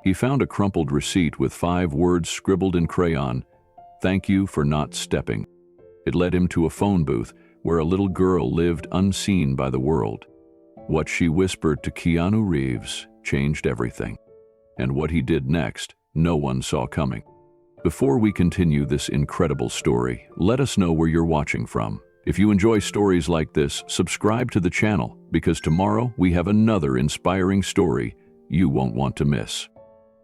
He found a crumpled receipt with 5 words scribbled in crayon: "Thank you for not stepping." It led him to a phone booth where a little girl lived unseen by the world. What she whispered to Keanu Reeves changed everything. And what he did next, no one saw coming. Before we continue this incredible story, let us know where you're watching from. If you enjoy stories like this, subscribe to the channel, because tomorrow we have another inspiring story you won't want to miss.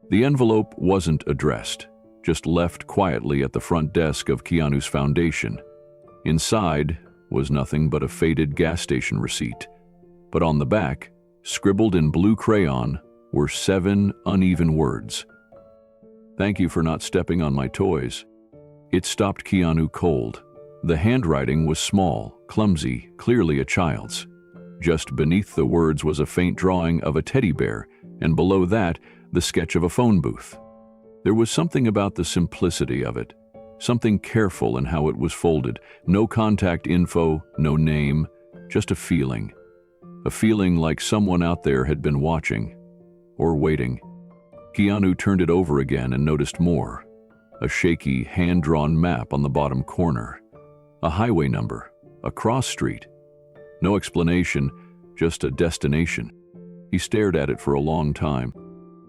The envelope wasn't addressed, just left quietly at the front desk of Keanu's foundation. Inside was nothing but a faded gas station receipt. But on the back, scribbled in blue crayon, were 7 uneven words. "Thank you for not stepping on my toys." It stopped Keanu cold. The handwriting was small, clumsy, clearly a child's. Just beneath the words was a faint drawing of a teddy bear, and below that, the sketch of a phone booth. There was something about the simplicity of it, something careful in how it was folded. No contact info, no name, just a feeling. A feeling like someone out there had been watching, or waiting. Keanu turned it over again and noticed more. A shaky, hand-drawn map on the bottom corner. A highway number, a cross street. No explanation, just a destination. He stared at it for a long time.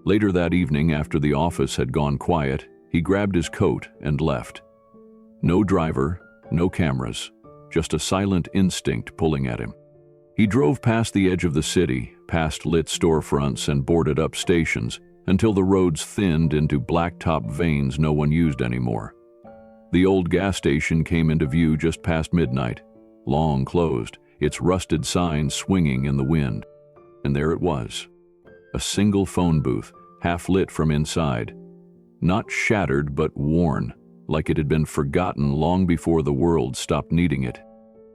Later that evening, after the office had gone quiet, he grabbed his coat and left. No driver, no cameras, just a silent instinct pulling at him. He drove past the edge of the city, past lit storefronts and boarded-up stations, until the roads thinned into blacktop veins no one used anymore. The old gas station came into view just past midnight, long closed, its rusted sign swinging in the wind. And there it was, a single phone booth, half lit from inside. Not shattered, but worn, like it had been forgotten long before the world stopped needing it.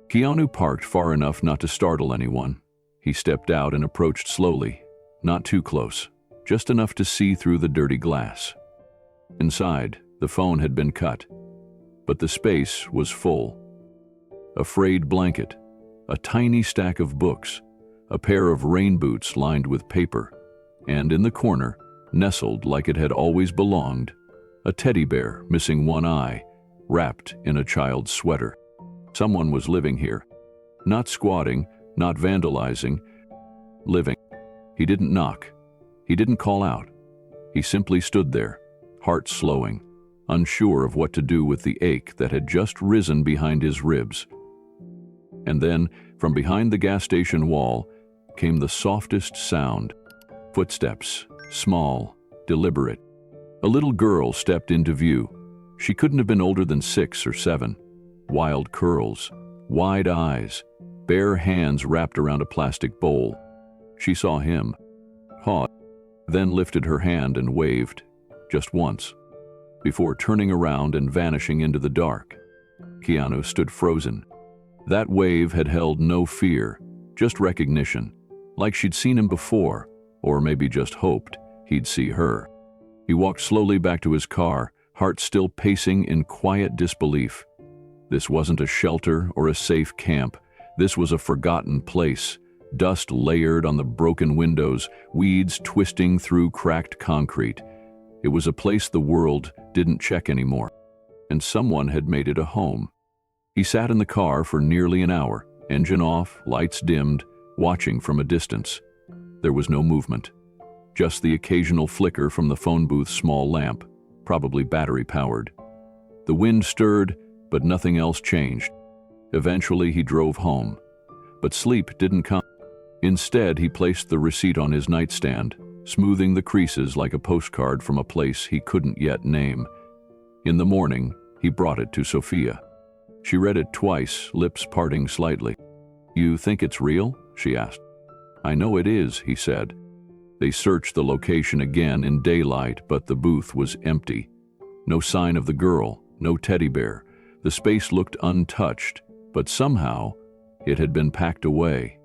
Keanu parked far enough not to startle anyone. He stepped out and approached slowly, not too close, just enough to see through the dirty glass. Inside, the phone had been cut, but the space was full. A frayed blanket, a tiny stack of books, a pair of rain boots lined with paper, and in the corner, nestled like it had always belonged, a teddy bear missing one eye, wrapped in a child's sweater. Someone was living here. Not squatting, not vandalizing, living. He didn't knock. He didn't call out. He simply stood there, heart slowing, unsure of what to do with the ache that had just risen behind his ribs. And then, from behind the gas station wall, came the softest sound. Footsteps, small, deliberate. A little girl stepped into view. She couldn't have been older than 6 or 7. Wild curls, wide eyes, bare hands wrapped around a plastic bowl. She saw him, paused, then lifted her hand and waved, just once, before turning around and vanishing into the dark. Keanu stood frozen. That wave had held no fear, just recognition, like she'd seen him before, or maybe just hoped he'd see her. He walked slowly back to his car, heart still pacing in quiet disbelief. This wasn't a shelter or a safe camp. This was a forgotten place, dust layered on the broken windows, weeds twisting through cracked concrete. It was a place the world didn't check anymore, and someone had made it a home. He sat in the car for nearly an hour, engine off, lights dimmed, watching from a distance. There was no movement, just the occasional flicker from the phone booth's small lamp, probably battery-powered. The wind stirred, but nothing else changed. Eventually, he drove home. But sleep didn't come. Instead, he placed the receipt on his nightstand, smoothing the creases like a postcard from a place he couldn't yet name. In the morning, he brought it to Sophia. She read it twice, lips parting slightly. "You think it's real?" she asked. "I know it is," he said. They searched the location again in daylight, but the booth was empty. No sign of the girl, no teddy bear. The space looked untouched, but somehow it had been packed away.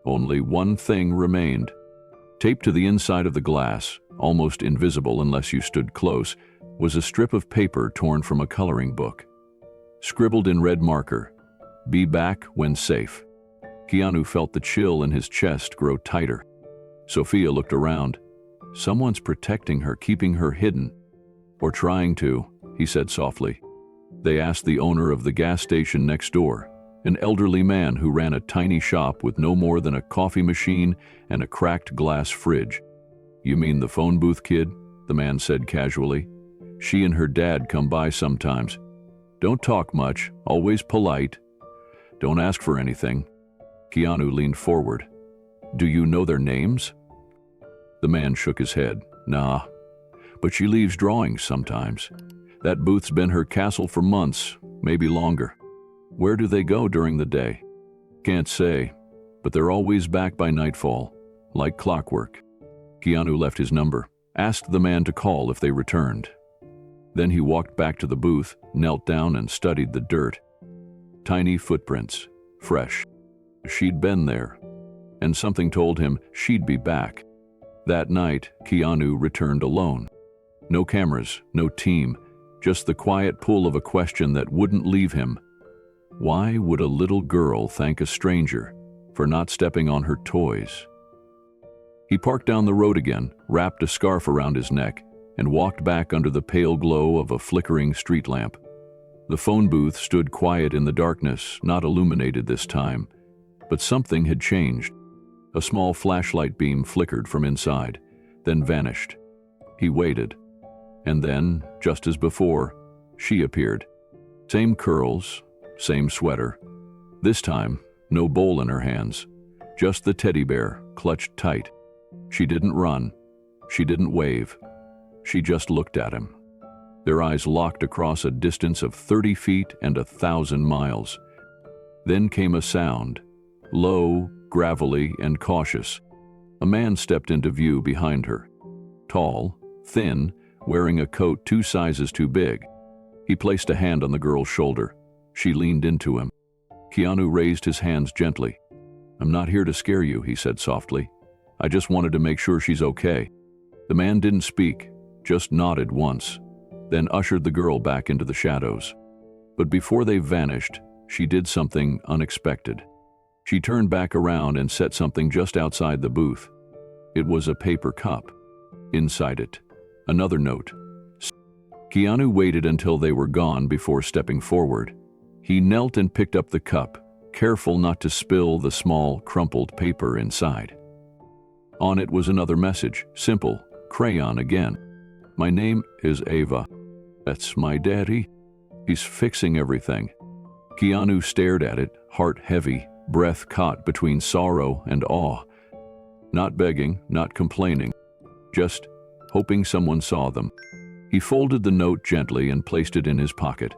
Only one thing remained. Taped to the inside of the glass, almost invisible unless you stood close, was a strip of paper torn from a coloring book. Scribbled in red marker, "Be back when safe." Keanu felt the chill in his chest grow tighter. Sophia looked around. Someone's protecting her, keeping her hidden. Or trying to, he said softly. They asked the owner of the gas station next door, an elderly man who ran a tiny shop with no more than a coffee machine and a cracked glass fridge. You mean the phone booth kid? The man said casually. She and her dad come by sometimes. Don't talk much, always polite. Don't ask for anything. Keanu leaned forward. Do you know their names? The man shook his head. Nah, but she leaves drawings sometimes. That booth's been her castle for months, maybe longer. Where do they go during the day? Can't say, but they're always back by nightfall, like clockwork. Keanu left his number, asked the man to call if they returned. Then he walked back to the booth, knelt down and studied the dirt. Tiny footprints, fresh. She'd been there, and something told him she'd be back. That night, Keanu returned alone. No cameras, no team, just the quiet pull of a question that wouldn't leave him. Why would a little girl thank a stranger for not stepping on her toys? He parked down the road again, wrapped a scarf around his neck, and walked back under the pale glow of a flickering street lamp. The phone booth stood quiet in the darkness, not illuminated this time, but something had changed. A small flashlight beam flickered from inside, then vanished. He waited, and then, just as before, she appeared. Same curls, same sweater. This time, no bowl in her hands, just the teddy bear clutched tight. She didn't run, she didn't wave, she just looked at him. Their eyes locked across a distance of 30 feet and 1,000 miles. Then came a sound, low, gravelly, and cautious. A man stepped into view behind her. Tall, thin, wearing a coat 2 sizes too big. He placed a hand on the girl's shoulder. She leaned into him. Keanu raised his hands gently. I'm not here to scare you, he said softly. I just wanted to make sure she's okay. The man didn't speak, just nodded once, then ushered the girl back into the shadows. But before they vanished, she did something unexpected. She turned back around and set something just outside the booth. It was a paper cup. Inside it, another note. Keanu waited until they were gone before stepping forward. He knelt and picked up the cup, careful not to spill the small, crumpled paper inside. On it was another message, simple, crayon again. My name is Ava. That's my daddy. He's fixing everything. Keanu stared at it, heart heavy, breath caught between sorrow and awe. Not begging, not complaining, just hoping someone saw them. He folded the note gently and placed it in his pocket,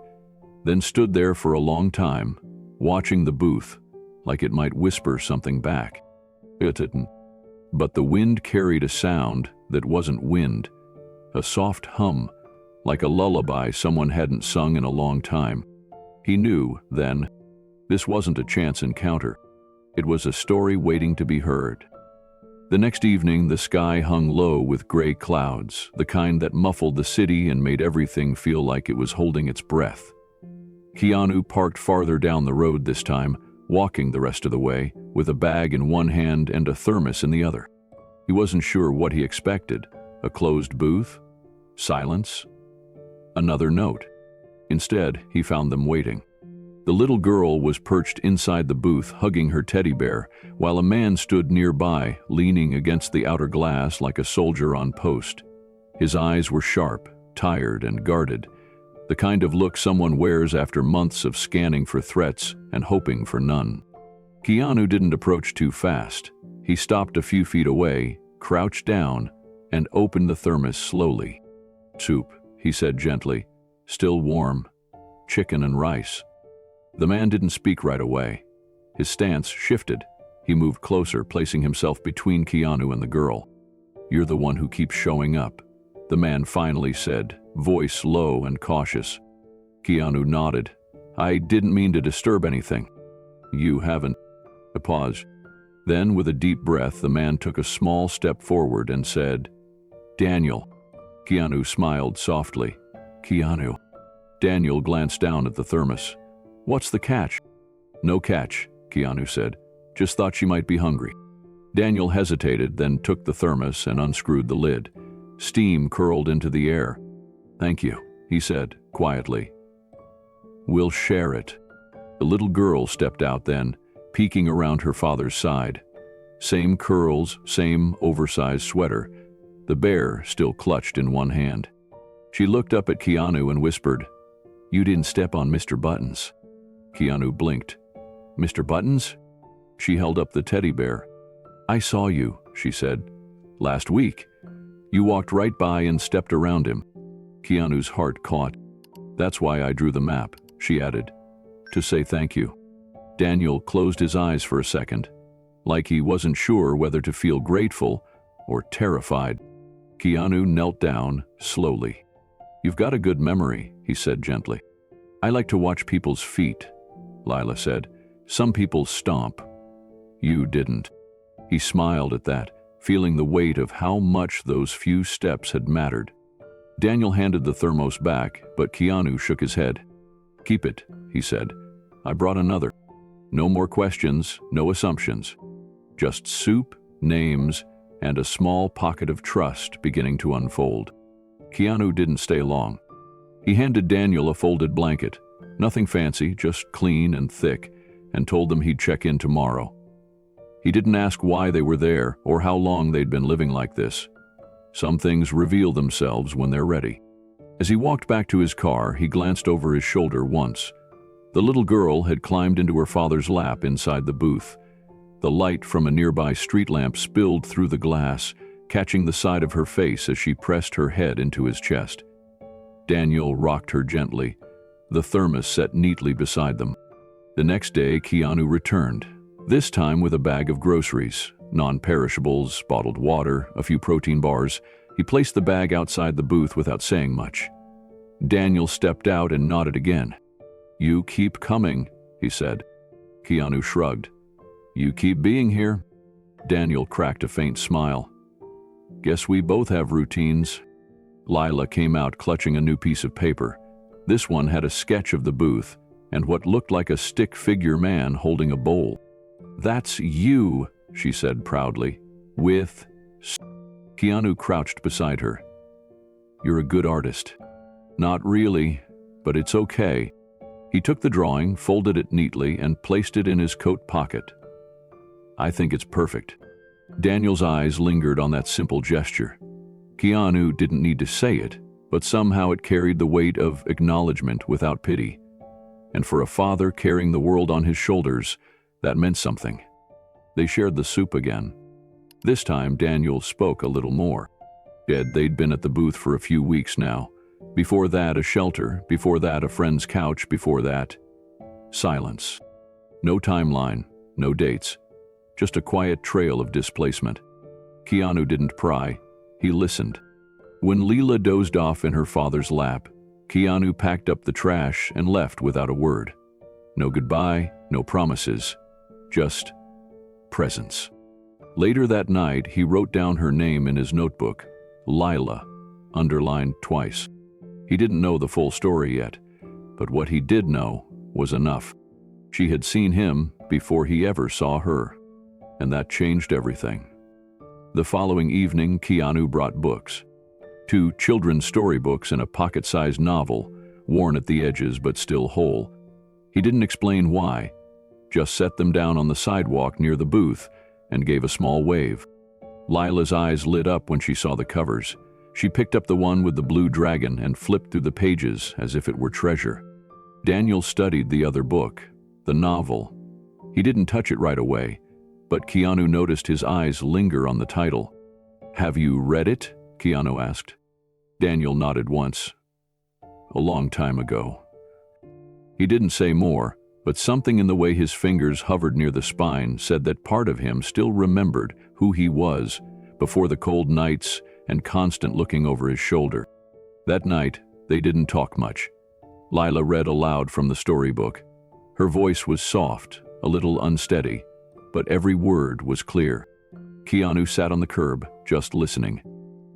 then stood there for a long time, watching the booth, like it might whisper something back. It didn't. But the wind carried a sound that wasn't wind, a soft hum, like a lullaby someone hadn't sung in a long time. He knew, then, this wasn't a chance encounter. It was a story waiting to be heard. The next evening, the sky hung low with gray clouds, the kind that muffled the city and made everything feel like it was holding its breath. Keanu parked farther down the road this time, walking the rest of the way, with a bag in one hand and a thermos in the other. He wasn't sure what he expected. A closed booth? Silence? Another note. Instead, he found them waiting. The little girl was perched inside the booth, hugging her teddy bear, while a man stood nearby, leaning against the outer glass like a soldier on post. His eyes were sharp, tired, and guarded, the kind of look someone wears after months of scanning for threats and hoping for none. Keanu didn't approach too fast. He stopped a few feet away, crouched down, and opened the thermos slowly. Soup, he said gently, still warm, chicken and rice. The man didn't speak right away. His stance shifted. He moved closer, placing himself between Keanu and the girl. You're the one who keeps showing up, the man finally said, voice low and cautious. Keanu nodded. I didn't mean to disturb anything. You haven't. A pause. Then, with a deep breath, the man took a small step forward and said, Daniel. Keanu smiled softly. Keanu. Daniel glanced down at the thermos. What's the catch? No catch, Keanu said. Just thought she might be hungry. Daniel hesitated, then took the thermos and unscrewed the lid. Steam curled into the air. "Thank you," he said, quietly. "We'll share it." The little girl stepped out then, peeking around her father's side. Same curls, same oversized sweater, the bear still clutched in one hand. She looked up at Keanu and whispered, "You didn't step on Mr. Buttons." Keanu blinked. "Mr. Buttons?" She held up the teddy bear. "I saw you," she said. "Last week. You walked right by and stepped around him." Keanu's heart caught. "That's why I drew the map," she added, "to say thank you." Daniel closed his eyes for a second, like he wasn't sure whether to feel grateful or terrified. Keanu knelt down slowly. "You've got a good memory," he said gently. "I like to watch people's feet," Lila said. "Some people stomp. You didn't." He smiled at that, feeling the weight of how much those few steps had mattered. Daniel handed the thermos back, but Keanu shook his head. "Keep it," he said. "I brought another. No more questions, no assumptions. Just soup, names, and a small pocket of trust beginning to unfold." Keanu didn't stay long. He handed Daniel a folded blanket, nothing fancy, just clean and thick, and told them he'd check in tomorrow. He didn't ask why they were there or how long they'd been living like this. Some things reveal themselves when they're ready. As he walked back to his car, he glanced over his shoulder once. The little girl had climbed into her father's lap inside the booth. The light from a nearby street lamp spilled through the glass, catching the side of her face as she pressed her head into his chest. Daniel rocked her gently, the thermos set neatly beside them. The next day, Keanu returned, this time with a bag of groceries, non-perishables, bottled water, a few protein bars. He placed the bag outside the booth without saying much. Daniel stepped out and nodded again. "You keep coming," he said. Keanu shrugged. "You keep being here." Daniel cracked a faint smile. "Guess we both have routines." Lila came out clutching a new piece of paper. This one had a sketch of the booth and what looked like a stick figure man holding a bowl. "That's you," she said proudly. "With..." Keanu crouched beside her. "You're a good artist." "Not really, but it's okay." He took the drawing, folded it neatly, and placed it in his coat pocket. "I think it's perfect." Daniel's eyes lingered on that simple gesture. Keanu didn't need to say it, but somehow it carried the weight of acknowledgement without pity. And for a father carrying the world on his shoulders, that meant something. They shared the soup again. This time, Daniel spoke a little more. They'd been at the booth for a few weeks now. Before that, a shelter. Before that, a friend's couch. Before that, silence. No timeline, no dates. Just a quiet trail of displacement. Keanu didn't pry. He listened. When Leela dozed off in her father's lap, Keanu packed up the trash and left without a word. No goodbye, no promises. Just presence. Later that night, he wrote down her name in his notebook, Lila, underlined twice. He didn't know the full story yet, but what he did know was enough. She had seen him before he ever saw her, and that changed everything. The following evening, Keanu brought books. 2 children's storybooks and a pocket-sized novel, worn at the edges but still whole. He didn't explain why, just set them down on the sidewalk near the booth and gave a small wave. Lila's eyes lit up when she saw the covers. She picked up the one with the blue dragon and flipped through the pages as if it were treasure. Daniel studied the other book, the novel. He didn't touch it right away, but Keanu noticed his eyes linger on the title. "Have you read it?" Keanu asked. Daniel nodded once. "A long time ago." He didn't say more, but something in the way his fingers hovered near the spine said that part of him still remembered who he was before the cold nights and constant looking over his shoulder. That night, they didn't talk much. Lila read aloud from the storybook. Her voice was soft, a little unsteady, but every word was clear. Keanu sat on the curb, just listening.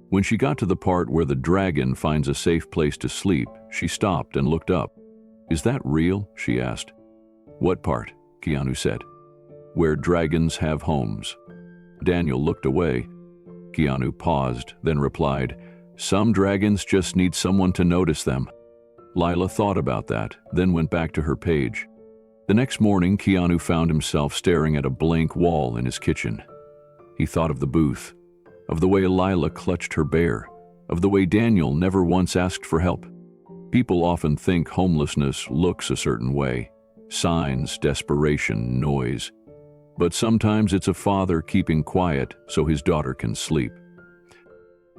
When she got to the part where the dragon finds a safe place to sleep, she stopped and looked up. "Is that real?" she asked. "What part?" Keanu said. "Where dragons have homes." Daniel looked away. Keanu paused, then replied, "Some dragons just need someone to notice them." Lila thought about that, then went back to her page. The next morning, Keanu found himself staring at a blank wall in his kitchen. He thought of the booth, of the way Lila clutched her bear, of the way Daniel never once asked for help. People often think homelessness looks a certain way: signs, desperation, noise. But sometimes it's a father keeping quiet so his daughter can sleep.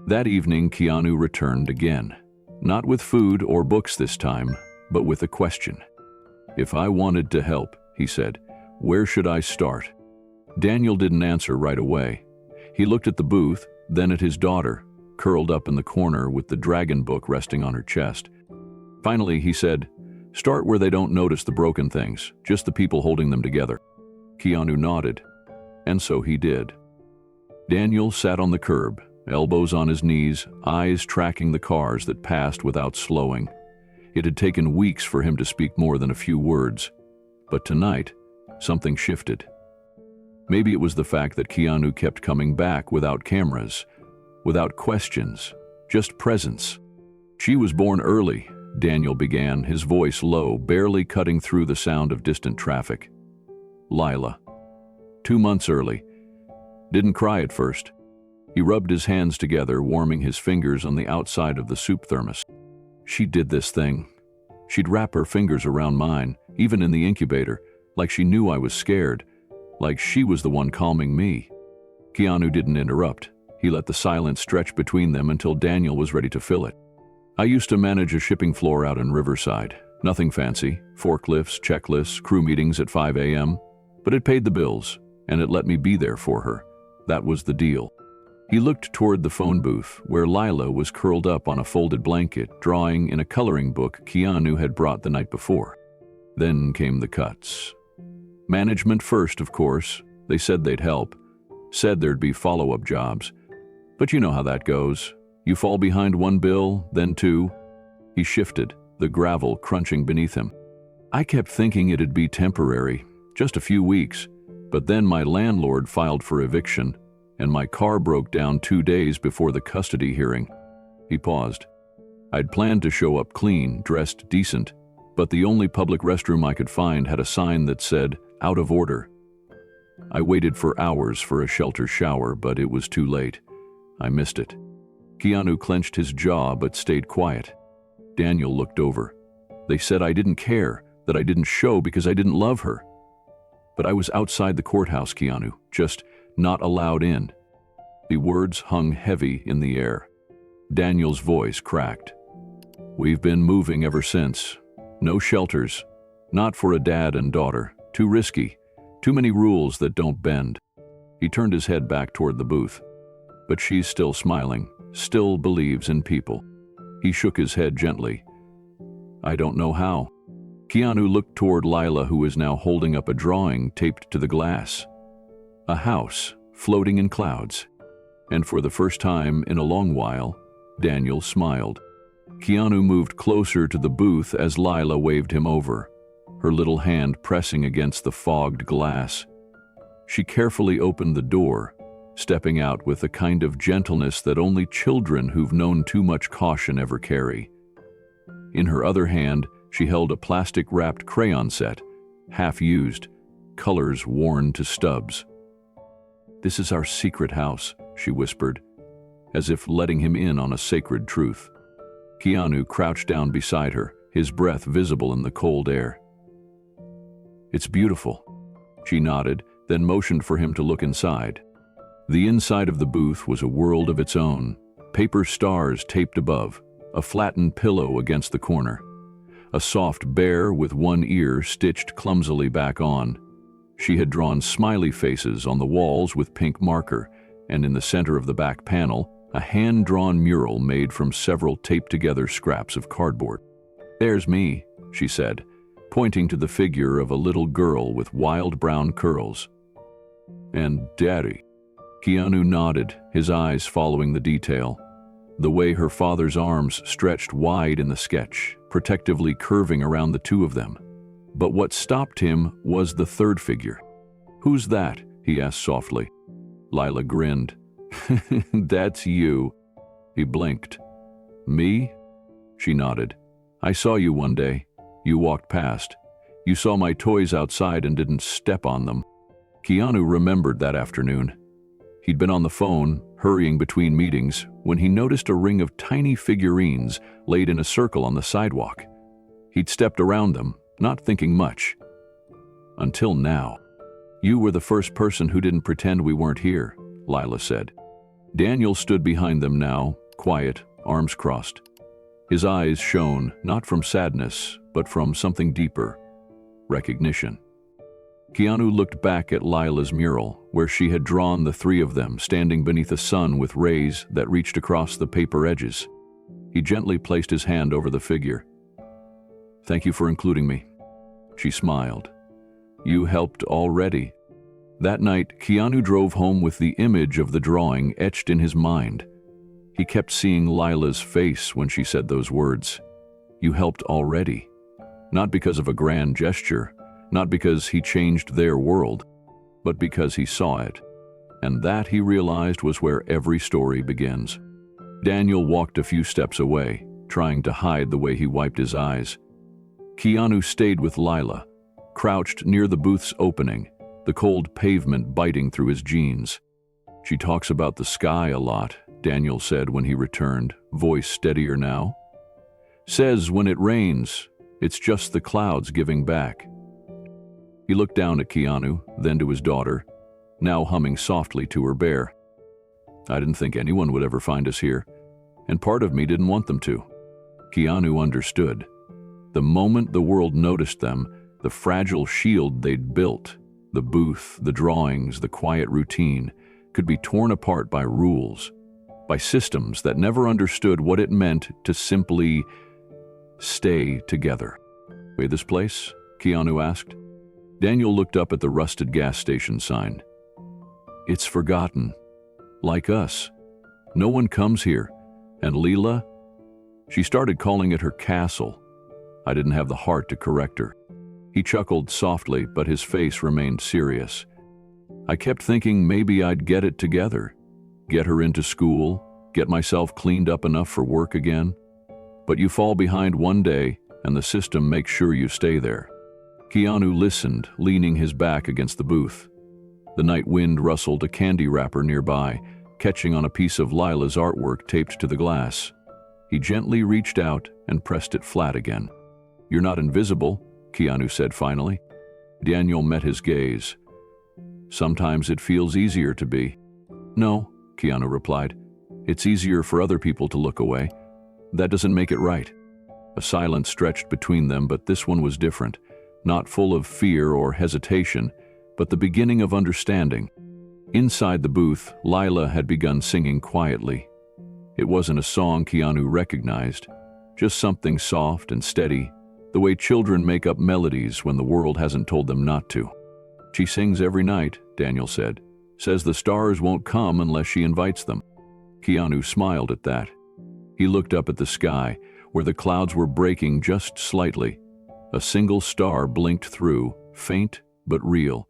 That evening, Keanu returned again. Not with food or books this time, but with a question. "If I wanted to help," he said, "where should I start?" Daniel didn't answer right away. He looked at the booth, then at his daughter, curled up in the corner with the dragon book resting on her chest. Finally, he said, "Start where they don't notice the broken things, just the people holding them together." Keanu nodded, and so he did. Daniel sat on the curb, elbows on his knees, eyes tracking the cars that passed without slowing. It had taken weeks for him to speak more than a few words, but tonight, something shifted. Maybe it was the fact that Keanu kept coming back without cameras, without questions, just presence. "She was born early," Daniel began, his voice low, barely cutting through the sound of distant traffic. "Lila. 2 months early. Didn't cry at first." He rubbed his hands together, warming his fingers on the outside of the soup thermos. "She did this thing. She'd wrap her fingers around mine, even in the incubator, like she knew I was scared, like she was the one calming me." Keanu didn't interrupt. He let the silence stretch between them until Daniel was ready to fill it. "I used to manage a shipping floor out in Riverside. Nothing fancy, forklifts, checklists, crew meetings at 5 a.m., but it paid the bills, and it let me be there for her. That was the deal." He looked toward the phone booth, where Lila was curled up on a folded blanket, drawing in a coloring book Keanu had brought the night before. Then came the cuts. Management first, of course. They said they'd help, said there'd be follow-up jobs. But you know how that goes. You fall behind one bill, then two. He shifted, the gravel crunching beneath him. "I kept thinking it'd be temporary, just a few weeks, but then my landlord filed for eviction, and my car broke down 2 days before the custody hearing." He paused. "I'd planned to show up clean, dressed decent, but the only public restroom I could find had a sign that said, 'Out of order.' I waited for hours for a shelter shower, but it was too late. I missed it." Keanu clenched his jaw but stayed quiet. Daniel looked over. "They said I didn't care, that I didn't show because I didn't love her. But I was outside the courthouse, Keanu, just not allowed in." The words hung heavy in the air. Daniel's voice cracked. "We've been moving ever since. No shelters. Not for a dad and daughter. Too risky. Too many rules that don't bend." He turned his head back toward the booth. "But she's still smiling, still believes in people." He shook his head gently. "I don't know how." Keanu looked toward Lila, who was now holding up a drawing taped to the glass. A house floating in clouds. And for the first time in a long while, Daniel smiled. Keanu moved closer to the booth as Lila waved him over, her little hand pressing against the fogged glass. She carefully opened the door, stepping out with a kind of gentleness that only children who've known too much caution ever carry. In her other hand, she held a plastic-wrapped crayon set, half-used, colors worn to stubs. "This is our secret house," she whispered, as if letting him in on a sacred truth. Keanu crouched down beside her, his breath visible in the cold air. "It's beautiful." She nodded, then motioned for him to look inside. The inside of the booth was a world of its own, paper stars taped above, a flattened pillow against the corner, a soft bear with one ear stitched clumsily back on. She had drawn smiley faces on the walls with pink marker, and in the center of the back panel, a hand-drawn mural made from several taped-together scraps of cardboard. "There's me," she said, pointing to the figure of a little girl with wild brown curls. "And Daddy." Keanu nodded, his eyes following the detail. The way her father's arms stretched wide in the sketch, protectively curving around the two of them. But what stopped him was the third figure. "Who's that?" he asked softly. Lila grinned. That's you. He blinked. Me? She nodded. I saw you one day. You walked past. You saw my toys outside and didn't step on them. Keanu remembered that afternoon. He'd been on the phone, hurrying between meetings, when he noticed a ring of tiny figurines laid in a circle on the sidewalk. He'd stepped around them, not thinking much. Until now. You were the first person who didn't pretend we weren't here, Lila said. Daniel stood behind them now, quiet, arms crossed. His eyes shone, not from sadness, but from something deeper. Recognition. Keanu looked back at Lila's mural, where she had drawn the three of them standing beneath a sun with rays that reached across the paper edges. He gently placed his hand over the figure. Thank you for including me. She smiled. You helped already. That night, Keanu drove home with the image of the drawing etched in his mind. He kept seeing Lila's face when she said those words. You helped already. Not because of a grand gesture, not because he changed their world, but because he saw it. And that, he realized, was where every story begins. Daniel walked a few steps away, trying to hide the way he wiped his eyes. Keanu stayed with Lila, crouched near the booth's opening, the cold pavement biting through his jeans. She talks about the sky a lot, Daniel said when he returned, voice steadier now. Says when it rains, it's just the clouds giving back. He looked down at Keanu, then to his daughter, now humming softly to her bear. I didn't think anyone would ever find us here, and part of me didn't want them to. Keanu understood. The moment the world noticed them, the fragile shield they'd built, the booth, the drawings, the quiet routine, could be torn apart by rules, by systems that never understood what it meant to simply stay together. Wait, this place? Keanu asked. Daniel looked up at the rusted gas station sign. It's forgotten. Like us. No one comes here. And Lila? She started calling it her castle. I didn't have the heart to correct her. He chuckled softly, but his face remained serious. I kept thinking maybe I'd get it together. Get her into school, get myself cleaned up enough for work again. But you fall behind one day, and the system makes sure you stay there. Keanu listened, leaning his back against the booth. The night wind rustled a candy wrapper nearby, catching on a piece of Lila's artwork taped to the glass. He gently reached out and pressed it flat again. You're not invisible, Keanu said finally. Daniel met his gaze. Sometimes it feels easier to be. No, Keanu replied. It's easier for other people to look away. That doesn't make it right. A silence stretched between them, but this one was different. Not full of fear or hesitation, but the beginning of understanding. Inside the booth, Lila had begun singing quietly. It wasn't a song Keanu recognized, just something soft and steady, the way children make up melodies when the world hasn't told them not to. She sings every night, Daniel said. Says the stars won't come unless she invites them. Keanu smiled at that. He looked up at the sky, where the clouds were breaking just slightly. A single star blinked through, faint but real.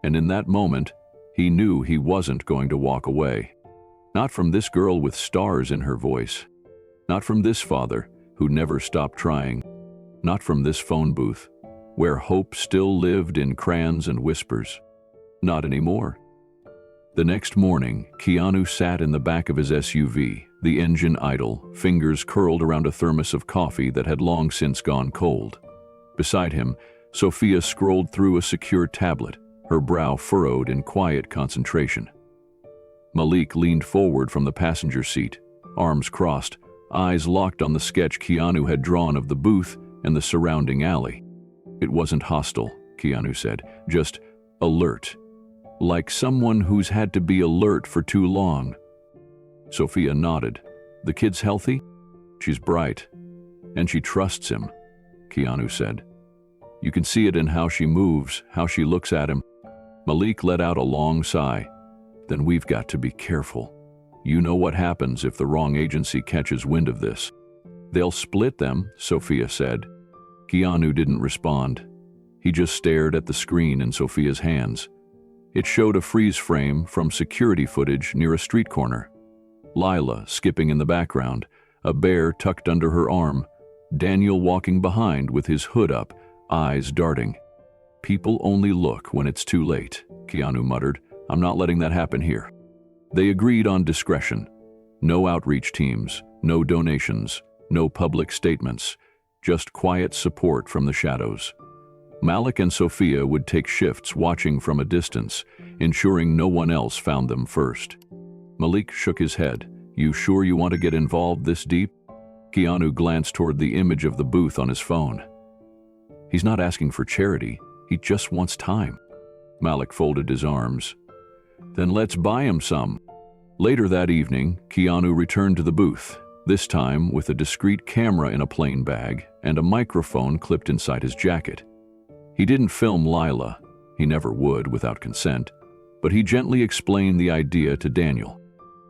And in that moment, he knew he wasn't going to walk away. Not from this girl with stars in her voice. Not from this father who never stopped trying. Not from this phone booth, where hope still lived in crayons and whispers. Not anymore. The next morning, Keanu sat in the back of his SUV, the engine idle, fingers curled around a thermos of coffee that had long since gone cold. Beside him, Sophia scrolled through a secure tablet, her brow furrowed in quiet concentration. Malik leaned forward from the passenger seat, arms crossed, eyes locked on the sketch Keanu had drawn of the booth and the surrounding alley. It wasn't hostile, Keanu said, just alert. Like someone who's had to be alert for too long. Sophia nodded. The kid's healthy? She's bright. And she trusts him, Keanu said. You can see it in how she moves, how she looks at him. Malik let out a long sigh. Then we've got to be careful. You know what happens if the wrong agency catches wind of this. They'll split them, Sophia said. Keanu didn't respond. He just stared at the screen in Sophia's hands. It showed a freeze frame from security footage near a street corner. Lila skipping in the background, a bear tucked under her arm, Daniel walking behind with his hood up, eyes darting. "People only look when it's too late," Keanu muttered. "I'm not letting that happen here." They agreed on discretion. No outreach teams, no donations, no public statements, just quiet support from the shadows. Malik and Sophia would take shifts watching from a distance, ensuring no one else found them first. Malik shook his head. "You sure you want to get involved this deep?" Keanu glanced toward the image of the booth on his phone. "He's not asking for charity, he just wants time." Malik folded his arms. "Then let's buy him some." Later that evening, Keanu returned to the booth, this time with a discreet camera in a plain bag and a microphone clipped inside his jacket. He didn't film Lila, he never would without consent, but he gently explained the idea to Daniel.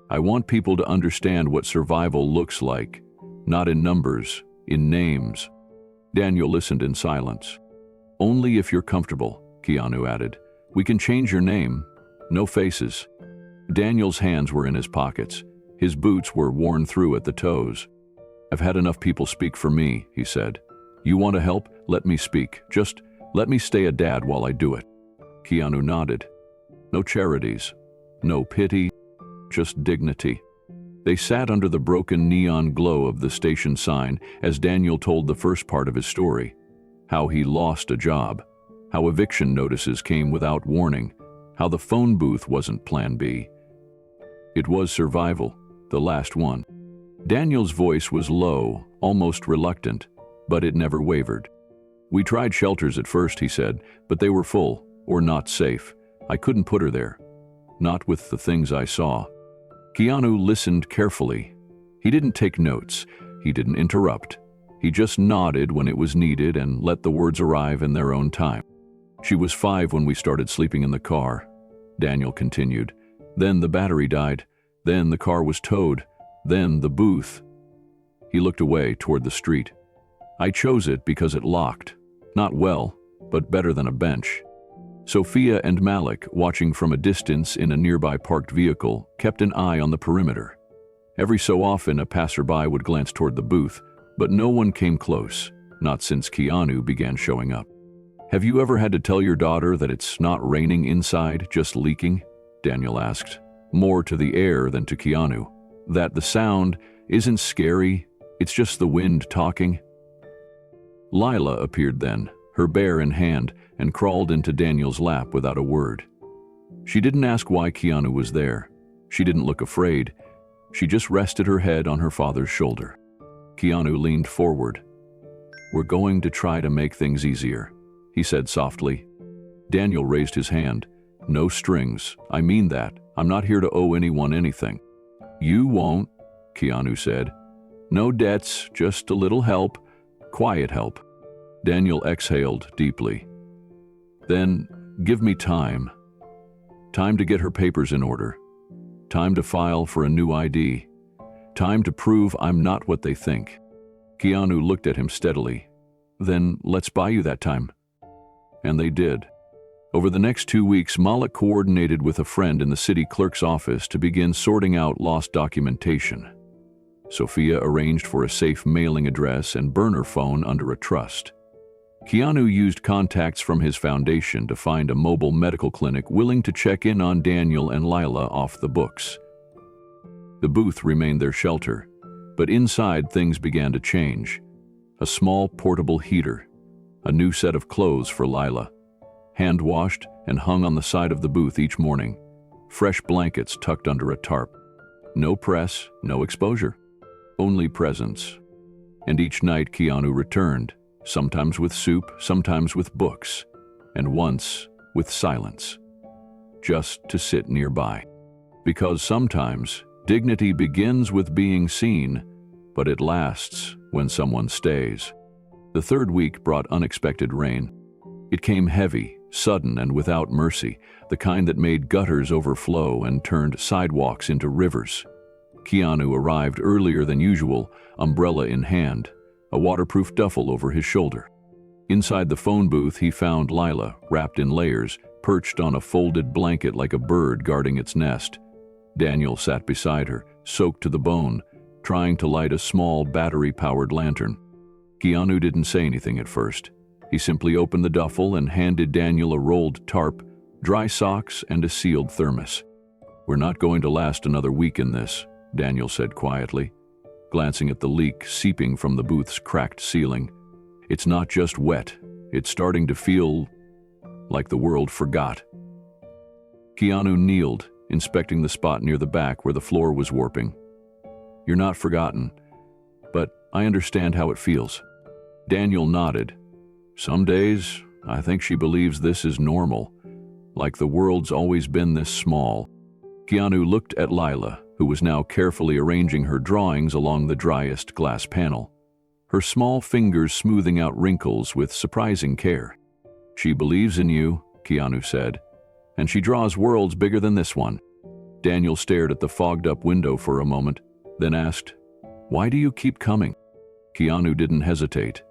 "I want people to understand what survival looks like, not in numbers, in names." Daniel listened in silence. "Only if you're comfortable," Keanu added. "We can change your name. No faces." Daniel's hands were in his pockets. His boots were worn through at the toes. "I've had enough people speak for me," he said. "You want to help? Let me speak. Just let me stay a dad while I do it." Keanu nodded. No charities, no pity, just dignity. They sat under the broken neon glow of the station sign as Daniel told the first part of his story. How he lost a job, how eviction notices came without warning, how the phone booth wasn't plan B. It was survival, the last one. Daniel's voice was low, almost reluctant, but it never wavered. "We tried shelters at first," he said, "but they were full, or not safe. I couldn't put her there. Not with the things I saw." Keanu listened carefully. He didn't take notes. He didn't interrupt. He just nodded when it was needed and let the words arrive in their own time. "She was 5 when we started sleeping in the car," Daniel continued. "Then the battery died. Then the car was towed. Then the booth." He looked away toward the street. "I chose it because it locked. Not well, but better than a bench." Sophia and Malik, watching from a distance in a nearby parked vehicle, kept an eye on the perimeter. Every so often, a passerby would glance toward the booth, but no one came close, not since Keanu began showing up. "Have you ever had to tell your daughter that it's not raining inside, just leaking?" Daniel asked, more to the air than to Keanu. "That the sound isn't scary, it's just the wind talking?" Lila appeared then, her bear in hand, and crawled into Daniel's lap without a word. She didn't ask why Keanu was there. She didn't look afraid. She just rested her head on her father's shoulder. Keanu leaned forward. "We're going to try to make things easier," he said softly. Daniel raised his hand. "No strings. I mean that. I'm not here to owe anyone anything." "You won't," Keanu said. "No debts, just a little help. Quiet help." Daniel exhaled deeply. "Then give me time. Time to get her papers in order. Time to file for a new ID. Time to prove I'm not what they think." Keanu looked at him steadily. "Then let's buy you that time." And they did. Over the next 2 weeks, Malik coordinated with a friend in the city clerk's office to begin sorting out lost documentation. Sophia arranged for a safe mailing address and burner phone under a trust. Keanu used contacts from his foundation to find a mobile medical clinic willing to check in on Daniel and Lila off the books. The booth remained their shelter, but inside things began to change. A small portable heater, a new set of clothes for Lila, hand-washed and hung on the side of the booth each morning, fresh blankets tucked under a tarp. No press, no exposure, only presence. And each night Keanu returned, sometimes with soup, sometimes with books, and once with silence, just to sit nearby. Because sometimes dignity begins with being seen, but it lasts when someone stays. The 3rd week brought unexpected rain. It came heavy, sudden, and without mercy, the kind that made gutters overflow and turned sidewalks into rivers. Keanu arrived earlier than usual, umbrella in hand, a waterproof duffel over his shoulder. Inside the phone booth, he found Lila, wrapped in layers, perched on a folded blanket like a bird guarding its nest. Daniel sat beside her, soaked to the bone, trying to light a small battery-powered lantern. Keanu didn't say anything at first. He simply opened the duffel and handed Daniel a rolled tarp, dry socks, and a sealed thermos. "We're not going to last another week in this," Daniel said quietly, glancing at the leak seeping from the booth's cracked ceiling. "It's not just wet. It's starting to feel like the world forgot." Keanu kneeled, inspecting the spot near the back where the floor was warping. "You're not forgotten, but I understand how it feels." Daniel nodded. "Some days, I think she believes this is normal, like the world's always been this small." Keanu looked at Lila, who was now carefully arranging her drawings along the driest glass panel, her small fingers smoothing out wrinkles with surprising care. "She believes in you," Keanu said, "and she draws worlds bigger than this one." Daniel stared at the fogged-up window for a moment, then asked, "Why do you keep coming?" Keanu didn't hesitate.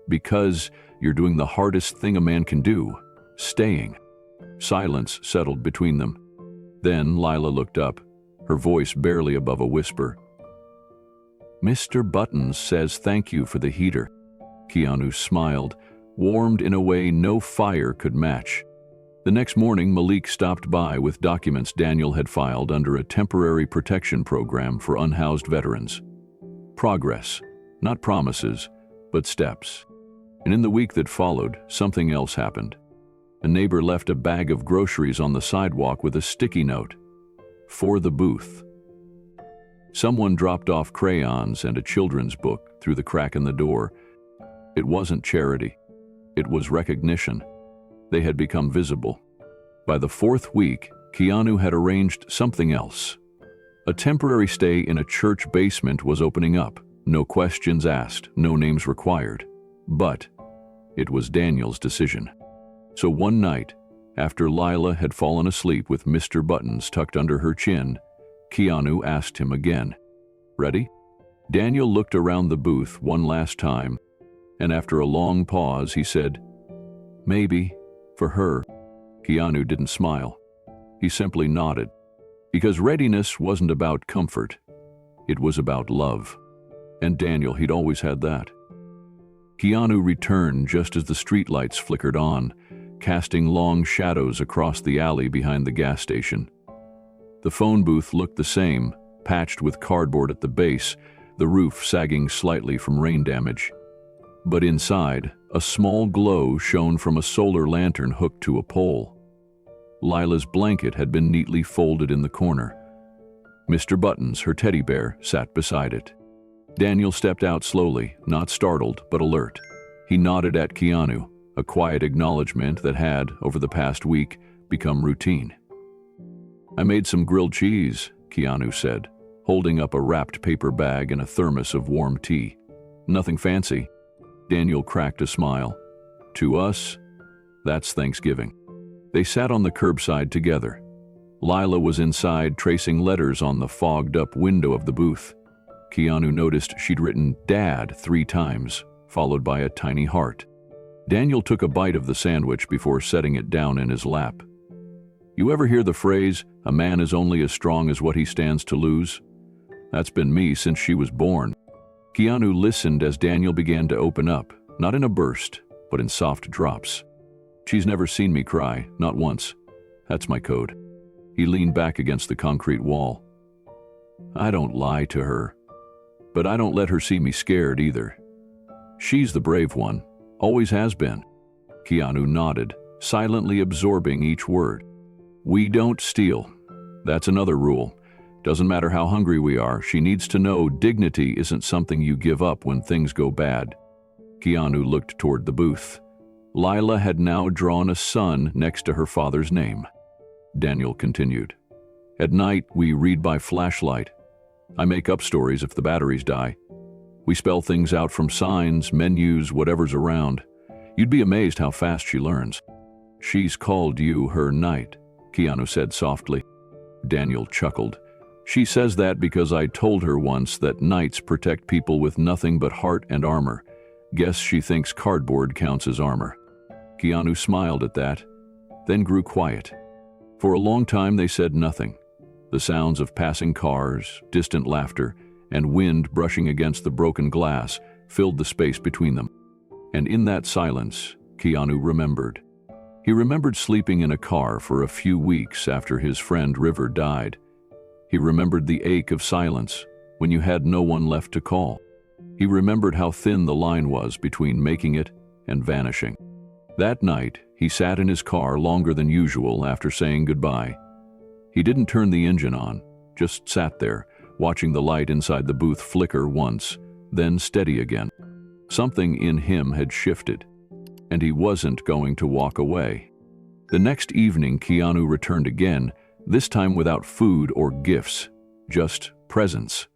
"Because you're doing the hardest thing a man can do, staying." Silence settled between them. Then Lila looked up, her voice barely above a whisper. "Mr. Buttons says thank you for the heater." Keanu smiled, warmed in a way no fire could match. The next morning, Malik stopped by with documents Daniel had filed under a temporary protection program for unhoused veterans. Progress, not promises, but steps. And in the week that followed, something else happened. A neighbor left a bag of groceries on the sidewalk with a sticky note, "For the booth." Someone dropped off crayons and a children's book through the crack in the door. It wasn't charity. It was recognition. They had become visible. By the fourth week, Keanu had arranged something else. A temporary stay in a church basement was opening up. No questions asked, no names required. But it was Daniel's decision. So one night, after Lila had fallen asleep with Mr. Buttons tucked under her chin, Keanu asked him again, "Ready?" Daniel looked around the booth one last time, and after a long pause, he said, "Maybe, for her." Keanu didn't smile. He simply nodded, because readiness wasn't about comfort. It was about love. And Daniel, he'd always had that. Keanu returned just as the streetlights flickered on, casting long shadows across the alley behind the gas station. The phone booth looked the same, patched with cardboard at the base, the roof sagging slightly from rain damage. But inside, a small glow shone from a solar lantern hooked to a pole. Lila's blanket had been neatly folded in the corner. Mr. Buttons, her teddy bear, sat beside it. Daniel stepped out slowly, not startled, but alert. He nodded at Keanu, a quiet acknowledgement that had, over the past week, become routine. "I made some grilled cheese," Keanu said, holding up a wrapped paper bag and a thermos of warm tea. "Nothing fancy." Daniel cracked a smile. "To us, that's Thanksgiving." They sat on the curbside together. Lila was inside tracing letters on the fogged-up window of the booth. Keanu noticed she'd written "Dad" 3 times, followed by a tiny heart. Daniel took a bite of the sandwich before setting it down in his lap. "You ever hear the phrase, 'A man is only as strong as what he stands to lose'? That's been me since she was born." Keanu listened as Daniel began to open up, not in a burst, but in soft drops. "She's never seen me cry, not once. That's my code." He leaned back against the concrete wall. "I don't lie to her, but I don't let her see me scared either. She's the brave one, always has been." Keanu nodded, silently absorbing each word. "We don't steal. That's another rule. Doesn't matter how hungry we are, she needs to know dignity isn't something you give up when things go bad." Keanu looked toward the booth. Lila had now drawn a sun next to her father's name. Daniel continued. "At night, we read by flashlight. I make up stories if the batteries die. We spell things out from signs, menus, whatever's around. You'd be amazed how fast she learns." "She's called you her knight," Keanu said softly. Daniel chuckled. "She says that because I told her once that knights protect people with nothing but heart and armor. Guess she thinks cardboard counts as armor." Keanu smiled at that. then grew quiet. For a long time they said nothing. The sounds of passing cars, distant laughter, and wind brushing against the broken glass filled the space between them. And in that silence, Keanu remembered. He remembered sleeping in a car for a few weeks after his friend River died. He remembered the ache of silence when you had no one left to call. He remembered how thin the line was between making it and vanishing. That night, he sat in his car longer than usual after saying goodbye. He didn't turn the engine on, just sat there, watching the light inside the booth flicker once, then steady again. Something in him had shifted, and he wasn't going to walk away. The next evening, Keanu returned again, this time without food or gifts, just presence.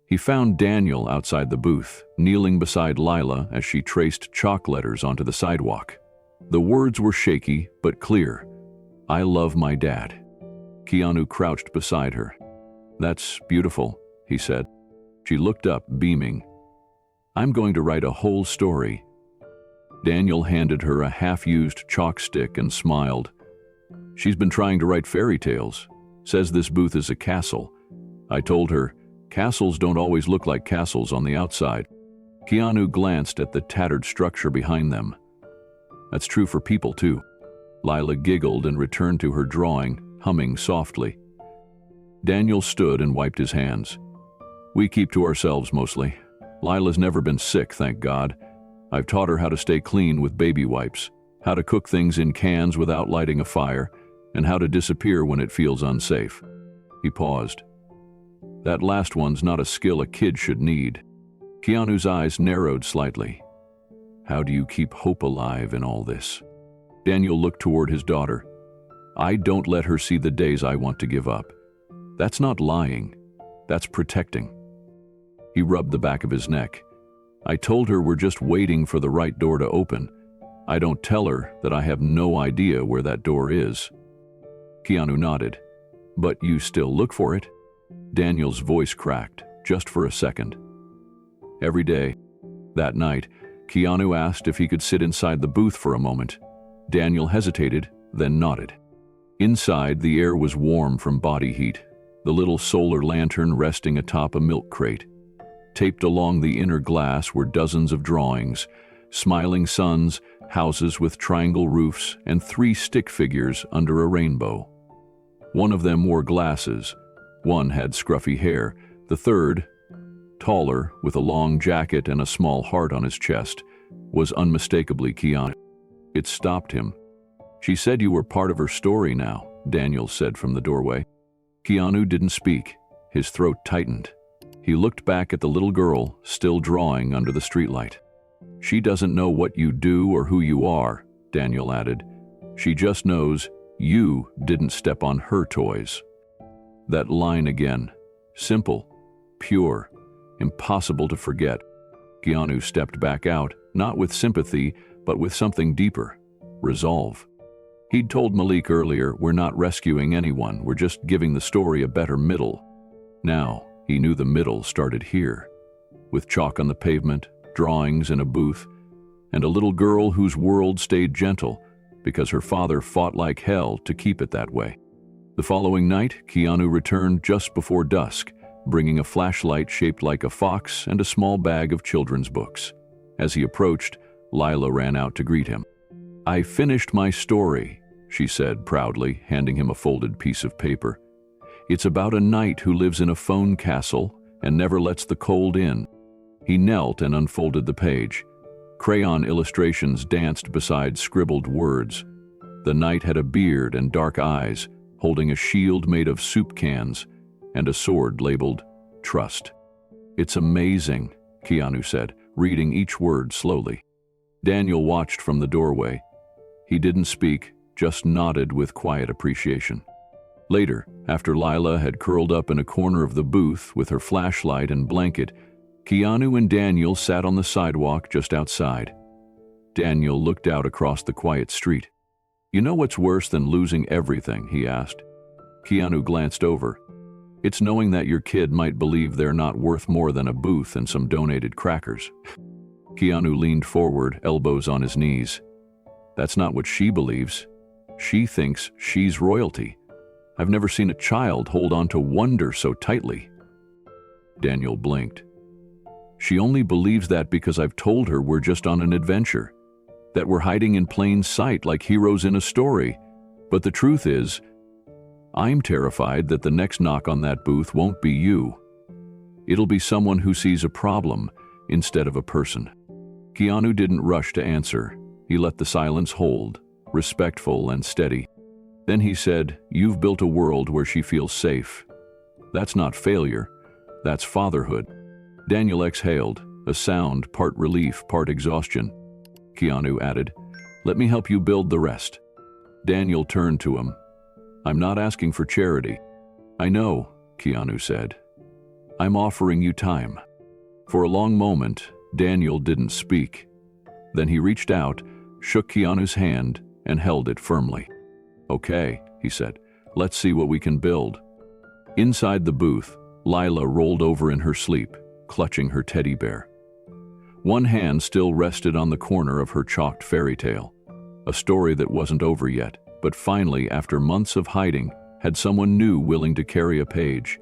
He found Daniel outside the booth, kneeling beside Lila as she traced chalk letters onto the sidewalk. The words were shaky but clear. "I love my dad." Keanu crouched beside her. "That's beautiful," he said. She looked up, beaming. "I'm going to write a whole story." Daniel handed her a half-used chalk stick and smiled. "She's been trying to write fairy tales. Says this booth is a castle. I told her, castles don't always look like castles on the outside." Keanu glanced at the tattered structure behind them. "That's true for people, too." Lila giggled and returned to her drawing, humming softly. Daniel stood and wiped his hands. "We keep to ourselves mostly. Lila's never been sick, thank God. I've taught her how to stay clean with baby wipes, how to cook things in cans without lighting a fire, and how to disappear when it feels unsafe." He paused. "That last one's not a skill a kid should need." Keanu's eyes narrowed slightly. "How do you keep hope alive in all this?" Daniel looked toward his daughter. "I don't let her see the days I want to give up. That's not lying. That's protecting." He rubbed the back of his neck. "I told her we're just waiting for the right door to open. I don't tell her that I have no idea where that door is." Keanu nodded. "But you still look for it?" Daniel's voice cracked, just for a second. "Every day." That night, Keanu asked if he could sit inside the booth for a moment. Daniel hesitated, then nodded. Inside, the air was warm from body heat, the little solar lantern resting atop a milk crate. Taped along the inner glass were dozens of drawings, smiling suns, houses with triangle roofs, and 3 stick figures under a rainbow. One of them wore glasses, one had scruffy hair, the third, taller, with a long jacket and a small heart on his chest, was unmistakably Keanu. It stopped him. "She said you were part of her story now," Daniel said from the doorway. Keanu didn't speak. His throat tightened. He looked back at the little girl, still drawing under the streetlight. "She doesn't know what you do or who you are," Daniel added. "She just knows you didn't step on her toys." That line again. Simple, pure, impossible to forget. Keanu stepped back out, not with sympathy, but with something deeper. Resolve. He'd told Malik earlier, "We're not rescuing anyone, we're just giving the story a better middle." Now, he knew the middle started here, with chalk on the pavement, drawings in a booth, and a little girl whose world stayed gentle because her father fought like hell to keep it that way. The following night, Keanu returned just before dusk, bringing a flashlight shaped like a fox and a small bag of children's books. As he approached, Lila ran out to greet him. "I finished my story," she said proudly, handing him a folded piece of paper. "It's about a knight who lives in a phone castle and never lets the cold in." He knelt and unfolded the page. Crayon illustrations danced beside scribbled words. The knight had a beard and dark eyes, holding a shield made of soup cans and a sword labeled Trust. "It's amazing," Keanu said, reading each word slowly. Daniel watched from the doorway. He didn't speak, just nodded with quiet appreciation. Later, after Lila had curled up in a corner of the booth with her flashlight and blanket, Keanu and Daniel sat on the sidewalk just outside. Daniel looked out across the quiet street. "You know what's worse than losing everything?" he asked. Keanu glanced over. "It's knowing that your kid might believe they're not worth more than a booth and some donated crackers." Keanu leaned forward, elbows on his knees. "That's not what she believes." She thinks she's royalty. I've never seen a child hold on to wonder so tightly." Daniel blinked. "She only believes that because I've told her we're just on an adventure, that we're hiding in plain sight like heroes in a story. But the truth is, I'm terrified that the next knock on that booth won't be you. It'll be someone who sees a problem instead of a person." Keanu didn't rush to answer. He let the silence hold, respectful and steady. Then he said, "You've built a world where she feels safe. That's not failure, that's fatherhood." Daniel exhaled, a sound part relief, part exhaustion. Keanu added, "Let me help you build the rest." Daniel turned to him. "I'm not asking for charity." "I know," Keanu said. "I'm offering you time." For a long moment, Daniel didn't speak. Then he reached out, shook Keanu's hand, and held it firmly. "Okay," he said, "let's see what we can build." Inside the booth, Lila rolled over in her sleep, clutching her teddy bear. One hand still rested on the corner of her chalked fairy tale, a story that wasn't over yet, but finally, after months of hiding, had someone new willing to carry a page.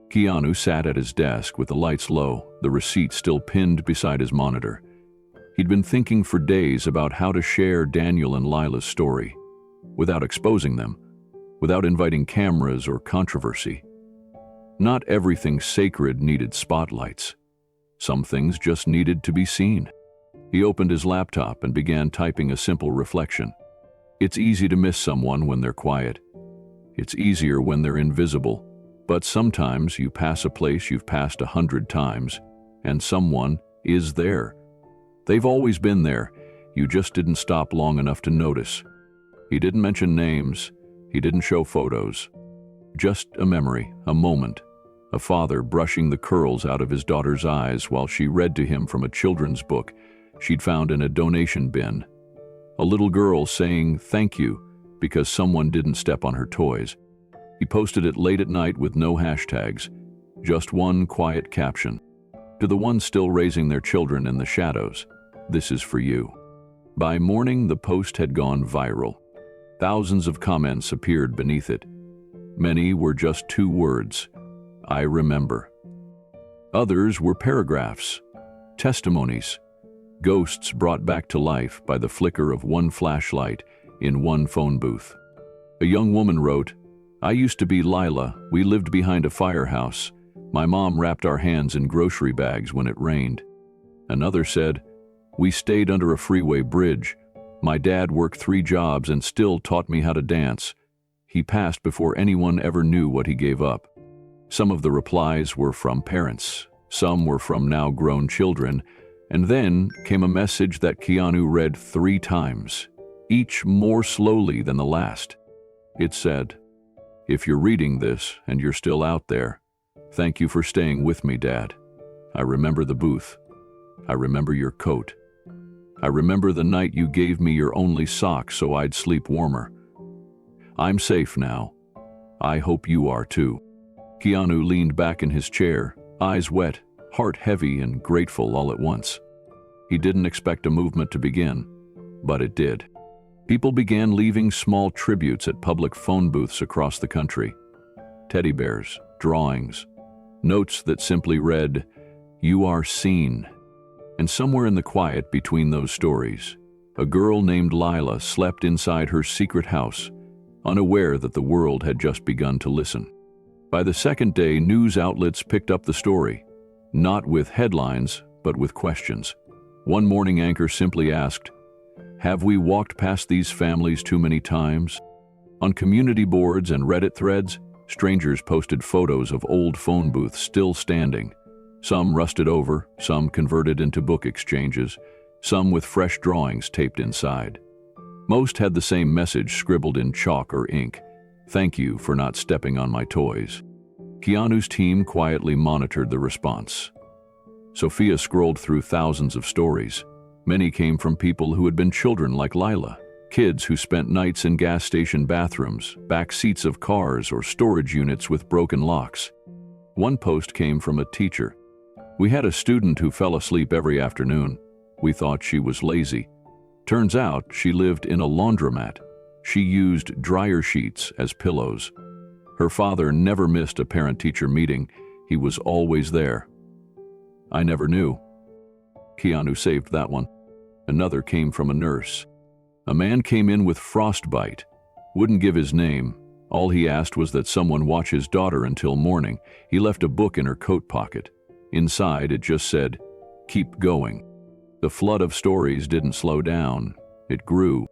Keanu sat at his desk with the lights low, the receipt still pinned beside his monitor. He'd been thinking for days about how to share Daniel and Lila's story, without exposing them, without inviting cameras or controversy. Not everything sacred needed spotlights. Some things just needed to be seen. He opened his laptop and began typing a simple reflection. It's easy to miss someone when they're quiet. It's easier when they're invisible. But sometimes you pass a place you've passed 100 times, and someone is there. They've always been there. You just didn't stop long enough to notice. He didn't mention names. He didn't show photos. Just a memory, a moment. A father brushing the curls out of his daughter's eyes while she read to him from a children's book she'd found in a donation bin. A little girl saying thank you because someone didn't step on her toys. He posted it late at night with no hashtags, just one quiet caption. To the ones still raising their children in the shadows, this is for you. By morning, the post had gone viral. Thousands of comments appeared beneath it. Many were just 2 words, "I remember." Others were paragraphs, testimonies, ghosts brought back to life by the flicker of one flashlight in one phone booth. A young woman wrote, "I used to be Lila. We lived behind a firehouse. My mom wrapped our hands in grocery bags when it rained." Another said, "We stayed under a freeway bridge. My dad worked 3 jobs and still taught me how to dance. He passed before anyone ever knew what he gave up." Some of the replies were from parents. Some were from now grown children. And then came a message that Keanu read 3 times, each more slowly than the last. It said, "If you're reading this and you're still out there, thank you for staying with me, Dad. I remember the booth. I remember your coat. I remember the night you gave me your only sock so I'd sleep warmer. I'm safe now. I hope you are too." Keanu leaned back in his chair, eyes wet, heart heavy and grateful all at once. He didn't expect a movement to begin, but it did. People began leaving small tributes at public phone booths across the country. Teddy bears, drawings, notes that simply read, "You are seen." And somewhere in the quiet between those stories, a girl named Lila slept inside her secret house, unaware that the world had just begun to listen. By the second day, news outlets picked up the story, not with headlines, but with questions. One morning anchor simply asked, "Have we walked past these families too many times?" On community boards and Reddit threads, strangers posted photos of old phone booths still standing. Some rusted over, some converted into book exchanges, some with fresh drawings taped inside. Most had the same message scribbled in chalk or ink: "Thank you for not stepping on my toys." Keanu's team quietly monitored the response. Sophia scrolled through thousands of stories. Many came from people who had been children like Lila, kids who spent nights in gas station bathrooms, back seats of cars, or storage units with broken locks. One post came from a teacher. "We had a student who fell asleep every afternoon. We thought she was lazy. Turns out she lived in a laundromat. She used dryer sheets as pillows. Her father never missed a parent-teacher meeting. He was always there. I never knew. Keanu saved that one. Another came from a nurse. A man came in with frostbite. Wouldn't give his name. All he asked was that someone watch his daughter until morning. He left a book in her coat pocket. Inside, it just said, "Keep going." The flood of stories didn't slow down. It grew.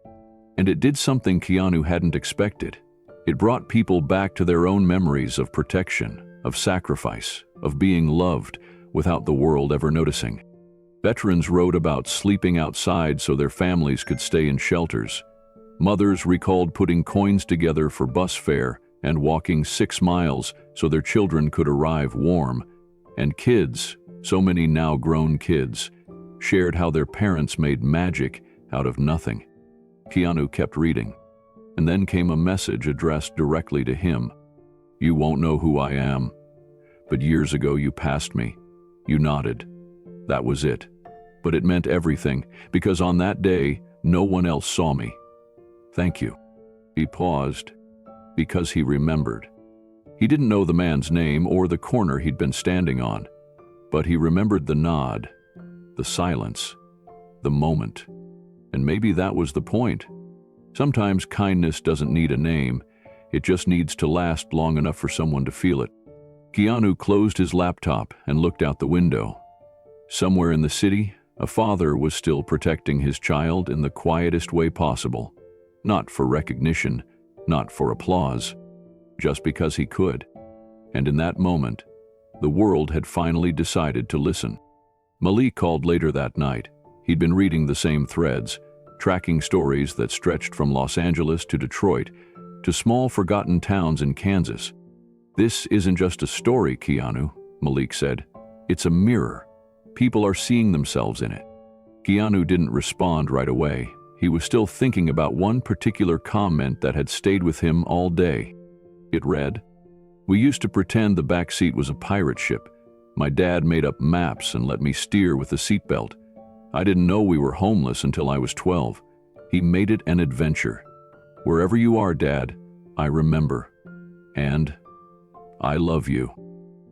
And it did something Keanu hadn't expected. It brought people back to their own memories of protection, of sacrifice, of being loved without the world ever noticing. Veterans wrote about sleeping outside so their families could stay in shelters. Mothers recalled putting coins together for bus fare and walking 6 miles so their children could arrive warm. And kids, so many now grown kids, shared how their parents made magic out of nothing. Keanu kept reading, and then came a message addressed directly to him. "You won't know who I am, but years ago you passed me. You nodded. That was it. But it meant everything, because on that day, no one else saw me. Thank you." He paused, because he remembered. He didn't know the man's name or the corner he'd been standing on, but he remembered the nod, the silence, the moment. And maybe that was the point. Sometimes kindness doesn't need a name. It just needs to last long enough for someone to feel it. Keanu closed his laptop and looked out the window. Somewhere in the city, a father was still protecting his child in the quietest way possible. Not for recognition, not for applause, just because he could. And in that moment, the world had finally decided to listen. Malik called later that night. He'd been reading the same threads, tracking stories that stretched from Los Angeles to Detroit, to small forgotten towns in Kansas. "This isn't just a story, Keanu," Malik said. "It's a mirror. People are seeing themselves in it." Keanu didn't respond right away. He was still thinking about one particular comment that had stayed with him all day. It read, "We used to pretend the back seat was a pirate ship. My dad made up maps and let me steer with the seatbelt. I didn't know we were homeless until I was 12. He made it an adventure. Wherever you are, Dad, I remember. And I love you."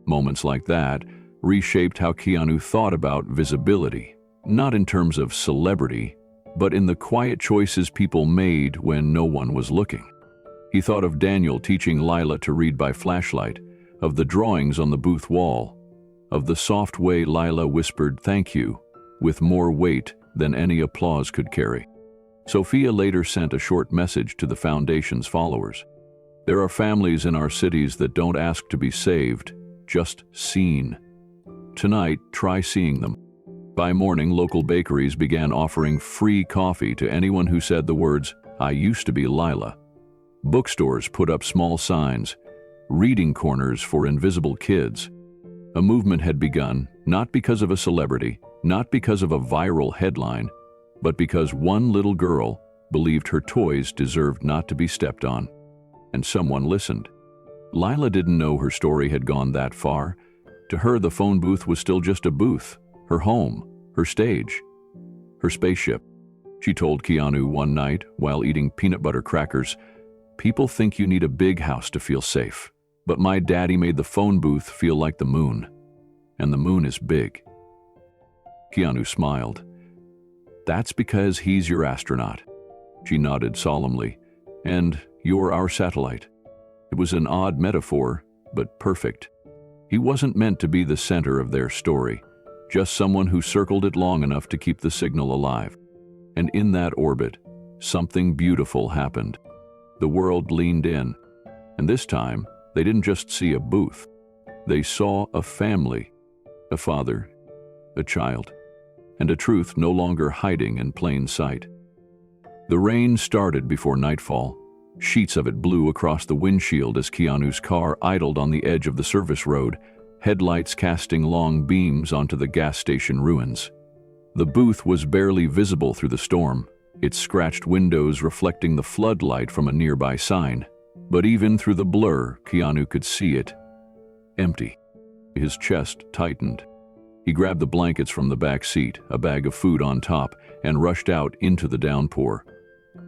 Moments like that reshaped how Keanu thought about visibility, not in terms of celebrity, but in the quiet choices people made when no one was looking. He thought of Daniel teaching Lila to read by flashlight, of the drawings on the booth wall, of the soft way Lila whispered "thank you" with more weight than any applause could carry. Sophia later sent a short message to the Foundation's followers. "There are families in our cities that don't ask to be saved, just seen. Tonight, try seeing them." By morning, local bakeries began offering free coffee to anyone who said the words, "I used to be Lila." Bookstores put up small signs, reading corners for invisible kids. A movement had begun, not because of a celebrity, not because of a viral headline, but because one little girl believed her toys deserved not to be stepped on. And someone listened. Lila didn't know her story had gone that far. To her, the phone booth was still just a booth, her home, her stage, her spaceship. She told Keanu one night while eating peanut butter crackers, "People think you need a big house to feel safe, but my daddy made the phone booth feel like the moon. And the moon is big." Keanu smiled. "That's because he's your astronaut." She nodded solemnly. "And you're our satellite." It was an odd metaphor, but perfect. He wasn't meant to be the center of their story, just someone who circled it long enough to keep the signal alive. And in that orbit, something beautiful happened. The world leaned in, and this time, they didn't just see a booth. They saw a family, a father, a child, and a truth no longer hiding in plain sight. The rain started before nightfall. Sheets of it blew across the windshield as Keanu's car idled on the edge of the service road, headlights casting long beams onto the gas station ruins. The booth was barely visible through the storm, its scratched windows reflecting the floodlight from a nearby sign. But even through the blur, Keanu could see it. Empty. His chest tightened. He grabbed the blankets from the back seat, a bag of food on top, and rushed out into the downpour.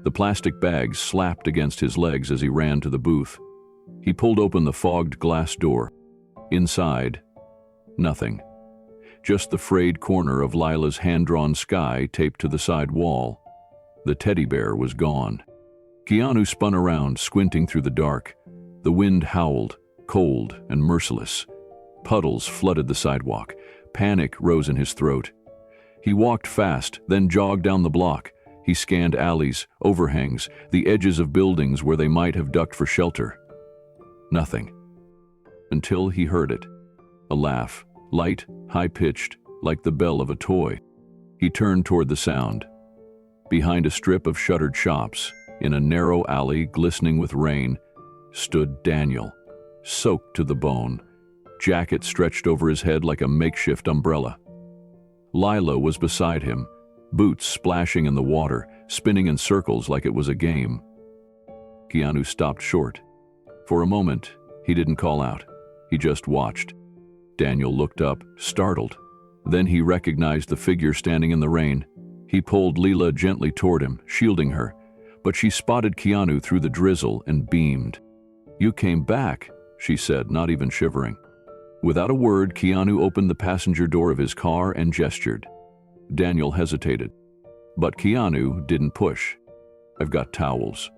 The plastic bags slapped against his legs as he ran to the booth. He pulled open the fogged glass door. Inside, nothing. Just the frayed corner of Lila's hand-drawn sky taped to the side wall. The teddy bear was gone. Keanu spun around, squinting through the dark. The wind howled, cold and merciless. Puddles flooded the sidewalk. Panic rose in his throat. He walked fast, then jogged down the block. He scanned alleys, overhangs, the edges of buildings where they might have ducked for shelter. Nothing. Until he heard it. A laugh, light, high-pitched, like the bell of a toy. He turned toward the sound. Behind a strip of shuttered shops, in a narrow alley glistening with rain, stood Daniel, soaked to the bone, jacket stretched over his head like a makeshift umbrella. Lila was beside him, boots splashing in the water, spinning in circles like it was a game. Keanu stopped short. For a moment, he didn't call out. He just watched. Daniel looked up, startled. Then he recognized the figure standing in the rain. He pulled Lila gently toward him, shielding her, but she spotted Keanu through the drizzle and beamed. "You came back," she said, not even shivering. Without a word, Keanu opened the passenger door of his car and gestured. Daniel hesitated. But Keanu didn't push. "I've got towels."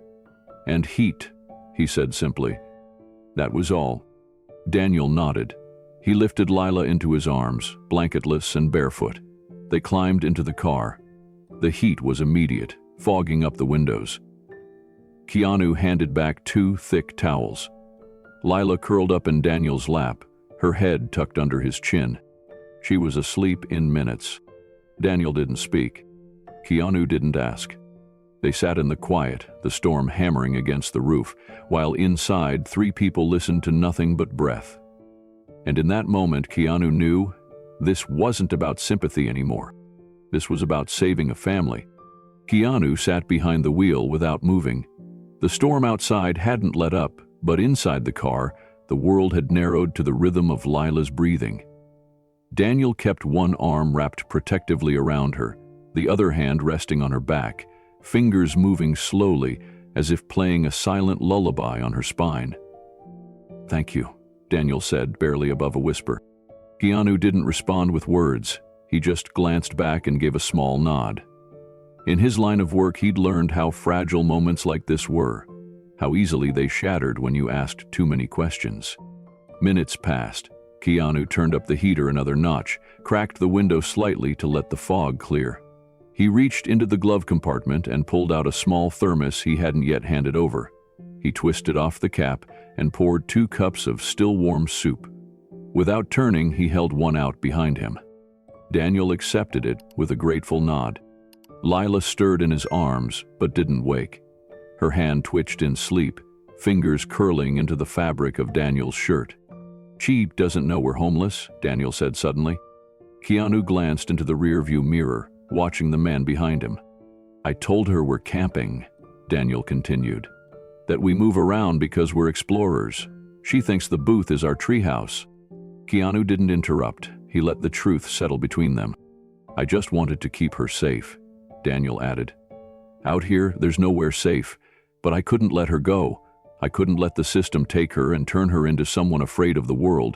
"And heat," he said simply. That was all. Daniel nodded. He lifted Lila into his arms, blanketless and barefoot. They climbed into the car. The heat was immediate, fogging up the windows. Keanu handed back 2 thick towels. Lila curled up in Daniel's lap, her head tucked under his chin. She was asleep in minutes. Daniel didn't speak. Keanu didn't ask. They sat in the quiet, the storm hammering against the roof, while inside 3 people listened to nothing but breath. And in that moment, Keanu knew this wasn't about sympathy anymore. This was about saving a family. Keanu sat behind the wheel without moving. The storm outside hadn't let up, but inside the car, the world had narrowed to the rhythm of Lila's breathing. Daniel kept one arm wrapped protectively around her, the other hand resting on her back, fingers moving slowly as if playing a silent lullaby on her spine. "Thank you," Daniel said, barely above a whisper. Keanu didn't respond with words. He just glanced back and gave a small nod. In his line of work, he'd learned how fragile moments like this were, how easily they shattered when you asked too many questions. Minutes passed. Keanu turned up the heater another notch, cracked the window slightly to let the fog clear. He reached into the glove compartment and pulled out a small thermos he hadn't yet handed over. He twisted off the cap and poured 2 cups of still warm soup. Without turning, he held one out behind him. Daniel accepted it with a grateful nod. Lila stirred in his arms, but didn't wake. Her hand twitched in sleep, fingers curling into the fabric of Daniel's shirt. "She doesn't know we're homeless," Daniel said suddenly. Keanu glanced into the rearview mirror, watching the man behind him. "I told her we're camping," Daniel continued. "That we move around because we're explorers. She thinks the booth is our treehouse." Keanu didn't interrupt. He let the truth settle between them. "I just wanted to keep her safe," Daniel added. "Out here, there's nowhere safe, but I couldn't let her go. I couldn't let the system take her and turn her into someone afraid of the world."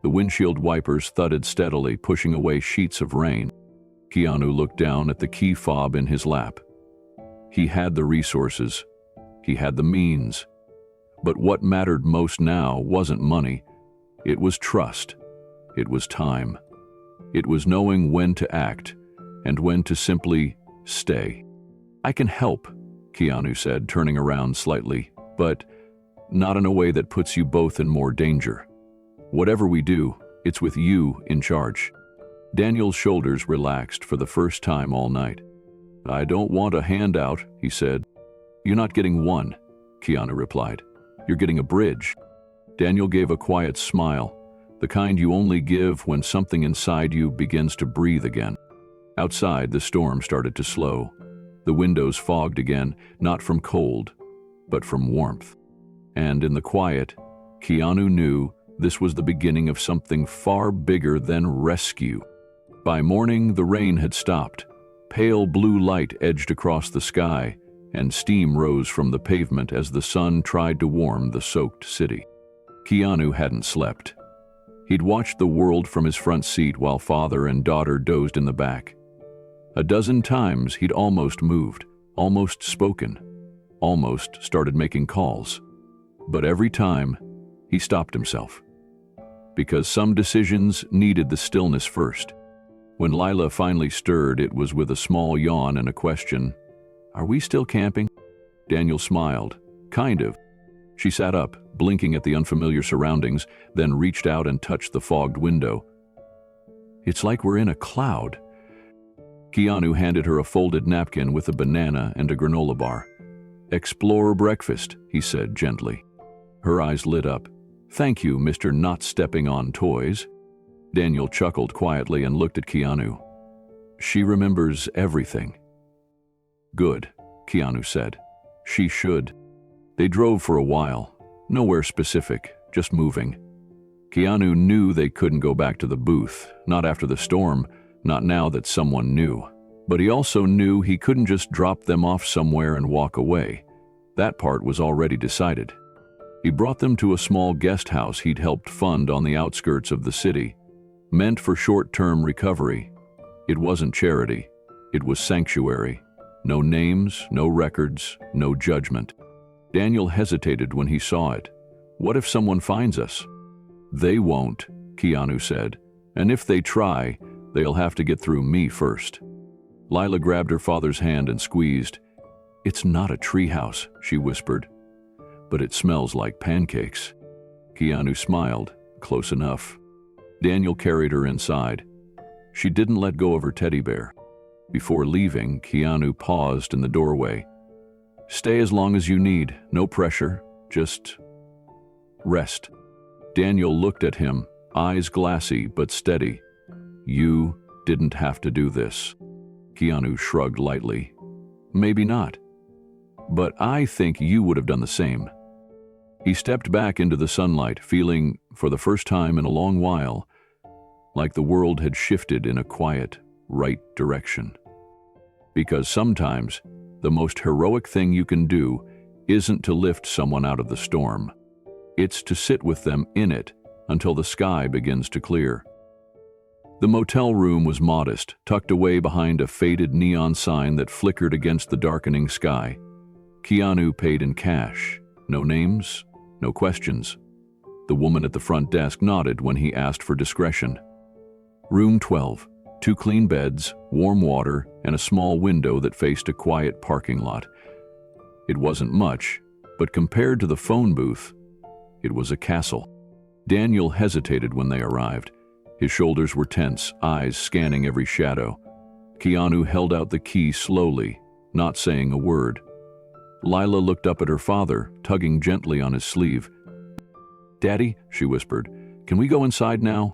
The windshield wipers thudded steadily, pushing away sheets of rain. Keanu looked down at the key fob in his lap. He had the resources. He had the means. But what mattered most now wasn't money. It was trust. It was time. It was knowing when to act and when to simply stay. "I can help," Keanu said, turning around slightly, "but not in a way that puts you both in more danger. Whatever we do, it's with you in charge." Daniel's shoulders relaxed for the first time all night. "I don't want a handout," he said. "You're not getting one," Keanu replied. "You're getting a bridge." Daniel gave a quiet smile, the kind you only give when something inside you begins to breathe again. Outside, the storm started to slow. The windows fogged again, not from cold, but from warmth. And in the quiet, Keanu knew this was the beginning of something far bigger than rescue. By morning, the rain had stopped. Pale blue light edged across the sky, and steam rose from the pavement as the sun tried to warm the soaked city. Keanu hadn't slept. He'd watched the world from his front seat while father and daughter dozed in the back. A dozen times he'd almost moved, almost spoken, almost started making calls. But every time, he stopped himself. Because some decisions needed the stillness first. When Lila finally stirred, it was with a small yawn and a question. "Are we still camping?" Daniel smiled. "Kind of." She sat up, blinking at the unfamiliar surroundings, then reached out and touched the fogged window. "It's like we're in a cloud." Keanu handed her a folded napkin with a banana and a granola bar. "Explore breakfast," he said gently. Her eyes lit up. "Thank you, Mr. Not Stepping on Toys." Daniel chuckled quietly and looked at Keanu. "She remembers everything." "Good," Keanu said. "She should." They drove for a while. Nowhere specific, just moving. Keanu knew they couldn't go back to the booth, not after the storm, not now that someone knew. But he also knew he couldn't just drop them off somewhere and walk away. That part was already decided. He brought them to a small guest house he'd helped fund on the outskirts of the city, meant for short-term recovery. It wasn't charity. It was sanctuary. No names, no records, no judgment. Daniel hesitated when he saw it. "What if someone finds us?" "They won't," Keanu said. "And if they try, they'll have to get through me first." Lila grabbed her father's hand and squeezed. "It's not a treehouse," she whispered. "But it smells like pancakes." Keanu smiled. "Close enough." Daniel carried her inside. She didn't let go of her teddy bear. Before leaving, Keanu paused in the doorway. "Stay as long as you need. No pressure. Just rest." Daniel looked at him, eyes glassy but steady. "You didn't have to do this." Keanu shrugged lightly. "Maybe not. But I think you would have done the same." He stepped back into the sunlight, feeling, for the first time in a long while, like the world had shifted in a quiet, right direction. Because sometimes, the most heroic thing you can do isn't to lift someone out of the storm. It's to sit with them in it until the sky begins to clear. The motel room was modest, tucked away behind a faded neon sign that flickered against the darkening sky. Keanu paid in cash. No names, no questions. The woman at the front desk nodded when he asked for discretion. Room 12. 2 clean beds, warm water, and a small window that faced a quiet parking lot. It wasn't much, but compared to the phone booth, it was a castle. Daniel hesitated when they arrived. His shoulders were tense, eyes scanning every shadow. Keanu held out the key slowly, not saying a word. Lila looked up at her father, tugging gently on his sleeve. "Daddy," she whispered, "can we go inside now?"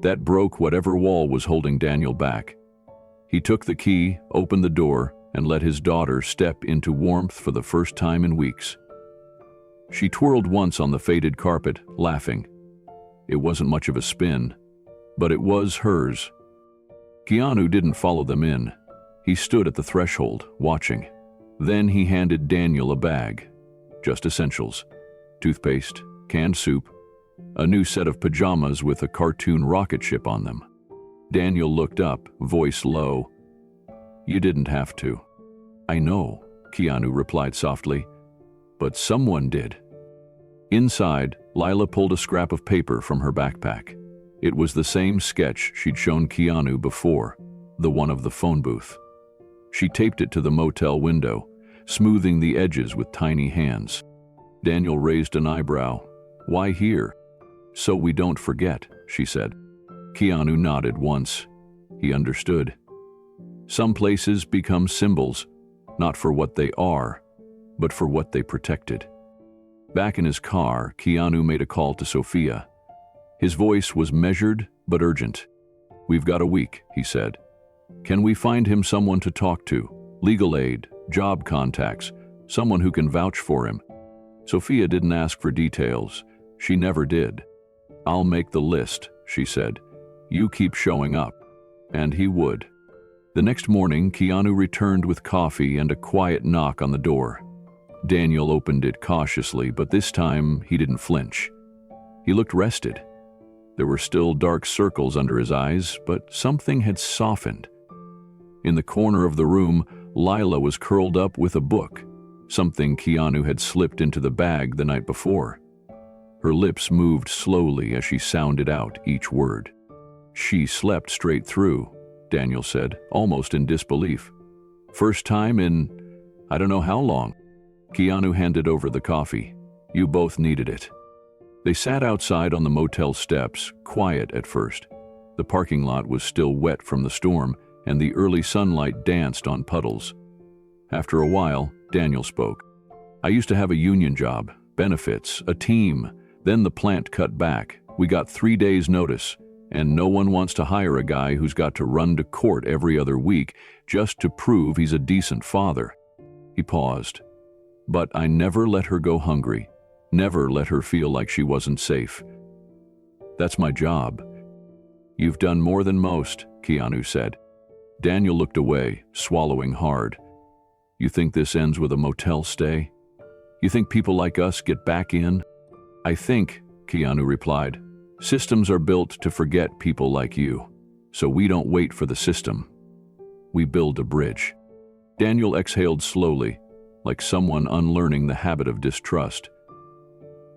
That broke whatever wall was holding Daniel back. He took the key, opened the door, and let his daughter step into warmth for the first time in weeks. She twirled once on the faded carpet, laughing. It wasn't much of a spin, but it was hers. Keanu didn't follow them in. He stood at the threshold, watching. Then he handed Daniel a bag. Just essentials. Toothpaste, canned soup, a new set of pajamas with a cartoon rocket ship on them. Daniel looked up, voice low. "You didn't have to." "I know," Keanu replied softly, "but someone did." Inside, Lila pulled a scrap of paper from her backpack. It was the same sketch she'd shown Keanu before, the one of the phone booth. She taped it to the motel window, smoothing the edges with tiny hands. Daniel raised an eyebrow. "Why here?" "So we don't forget," she said. Keanu nodded once. He understood. Some places become symbols, not for what they are, but for what they protected. Back in his car, Keanu made a call to Sophia. His voice was measured but urgent. "We've got a week," he said. "Can we find him someone to talk to? Legal aid, job contacts, someone who can vouch for him." Sophia didn't ask for details. She never did. "I'll make the list," she said. "You keep showing up." And he would. The next morning, Keanu returned with coffee and a quiet knock on the door. Daniel opened it cautiously, but this time he didn't flinch. He looked rested. There were still dark circles under his eyes, but something had softened. In the corner of the room, Lila was curled up with a book, something Keanu had slipped into the bag the night before. Her lips moved slowly as she sounded out each word. "She slept straight through," Daniel said, almost in disbelief. "First time in I don't know how long." Keanu handed over the coffee. "You both needed it." They sat outside on the motel steps, quiet at first. The parking lot was still wet from the storm, and the early sunlight danced on puddles. After a while, Daniel spoke. "I used to have a union job, benefits, a team. Then the plant cut back. We got 3 days' notice, and no one wants to hire a guy who's got to run to court every other week just to prove he's a decent father." He paused. "But I never let her go hungry, never let her feel like she wasn't safe. That's my job." "You've done more than most," Keanu said. Daniel looked away, swallowing hard. "You think this ends with a motel stay? You think people like us get back in?" "I think," Keanu replied, "systems are built to forget people like you, so we don't wait for the system. We build a bridge." Daniel exhaled slowly, like someone unlearning the habit of distrust.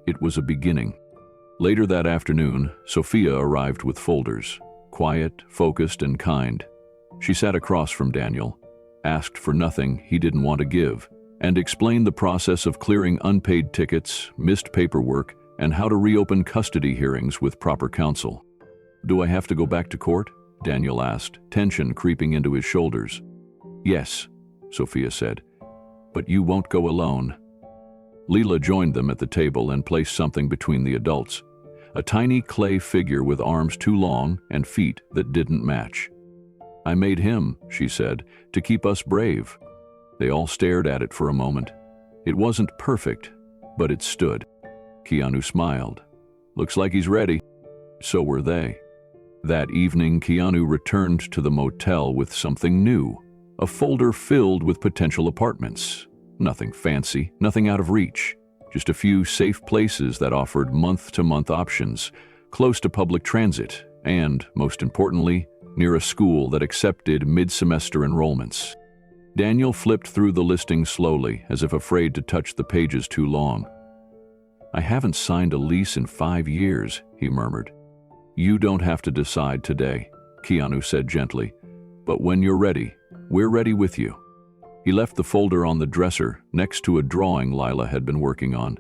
It was a beginning. Later that afternoon, Sophia arrived with folders, quiet, focused, and kind. She sat across from Daniel, asked for nothing he didn't want to give, and explained the process of clearing unpaid tickets, missed paperwork, and how to reopen custody hearings with proper counsel. "Do I have to go back to court?" Daniel asked, tension creeping into his shoulders. "Yes," Sophia said, "but you won't go alone." Leela joined them at the table and placed something between the adults, a tiny clay figure with arms too long and feet that didn't match. "I made him," she said, "to keep us brave." They all stared at it for a moment. It wasn't perfect, but it stood. Keanu smiled. "Looks like he's ready." So were they. That evening, Keanu returned to the motel with something new, a folder filled with potential apartments. Nothing fancy, nothing out of reach, just a few safe places that offered month-to-month options, close to public transit, and, most importantly, near a school that accepted mid-semester enrollments. Daniel flipped through the listing slowly, as if afraid to touch the pages too long. "I haven't signed a lease in 5 years, he murmured. "You don't have to decide today," Keanu said gently, "but when you're ready, we're ready with you." He left the folder on the dresser next to a drawing Lila had been working on.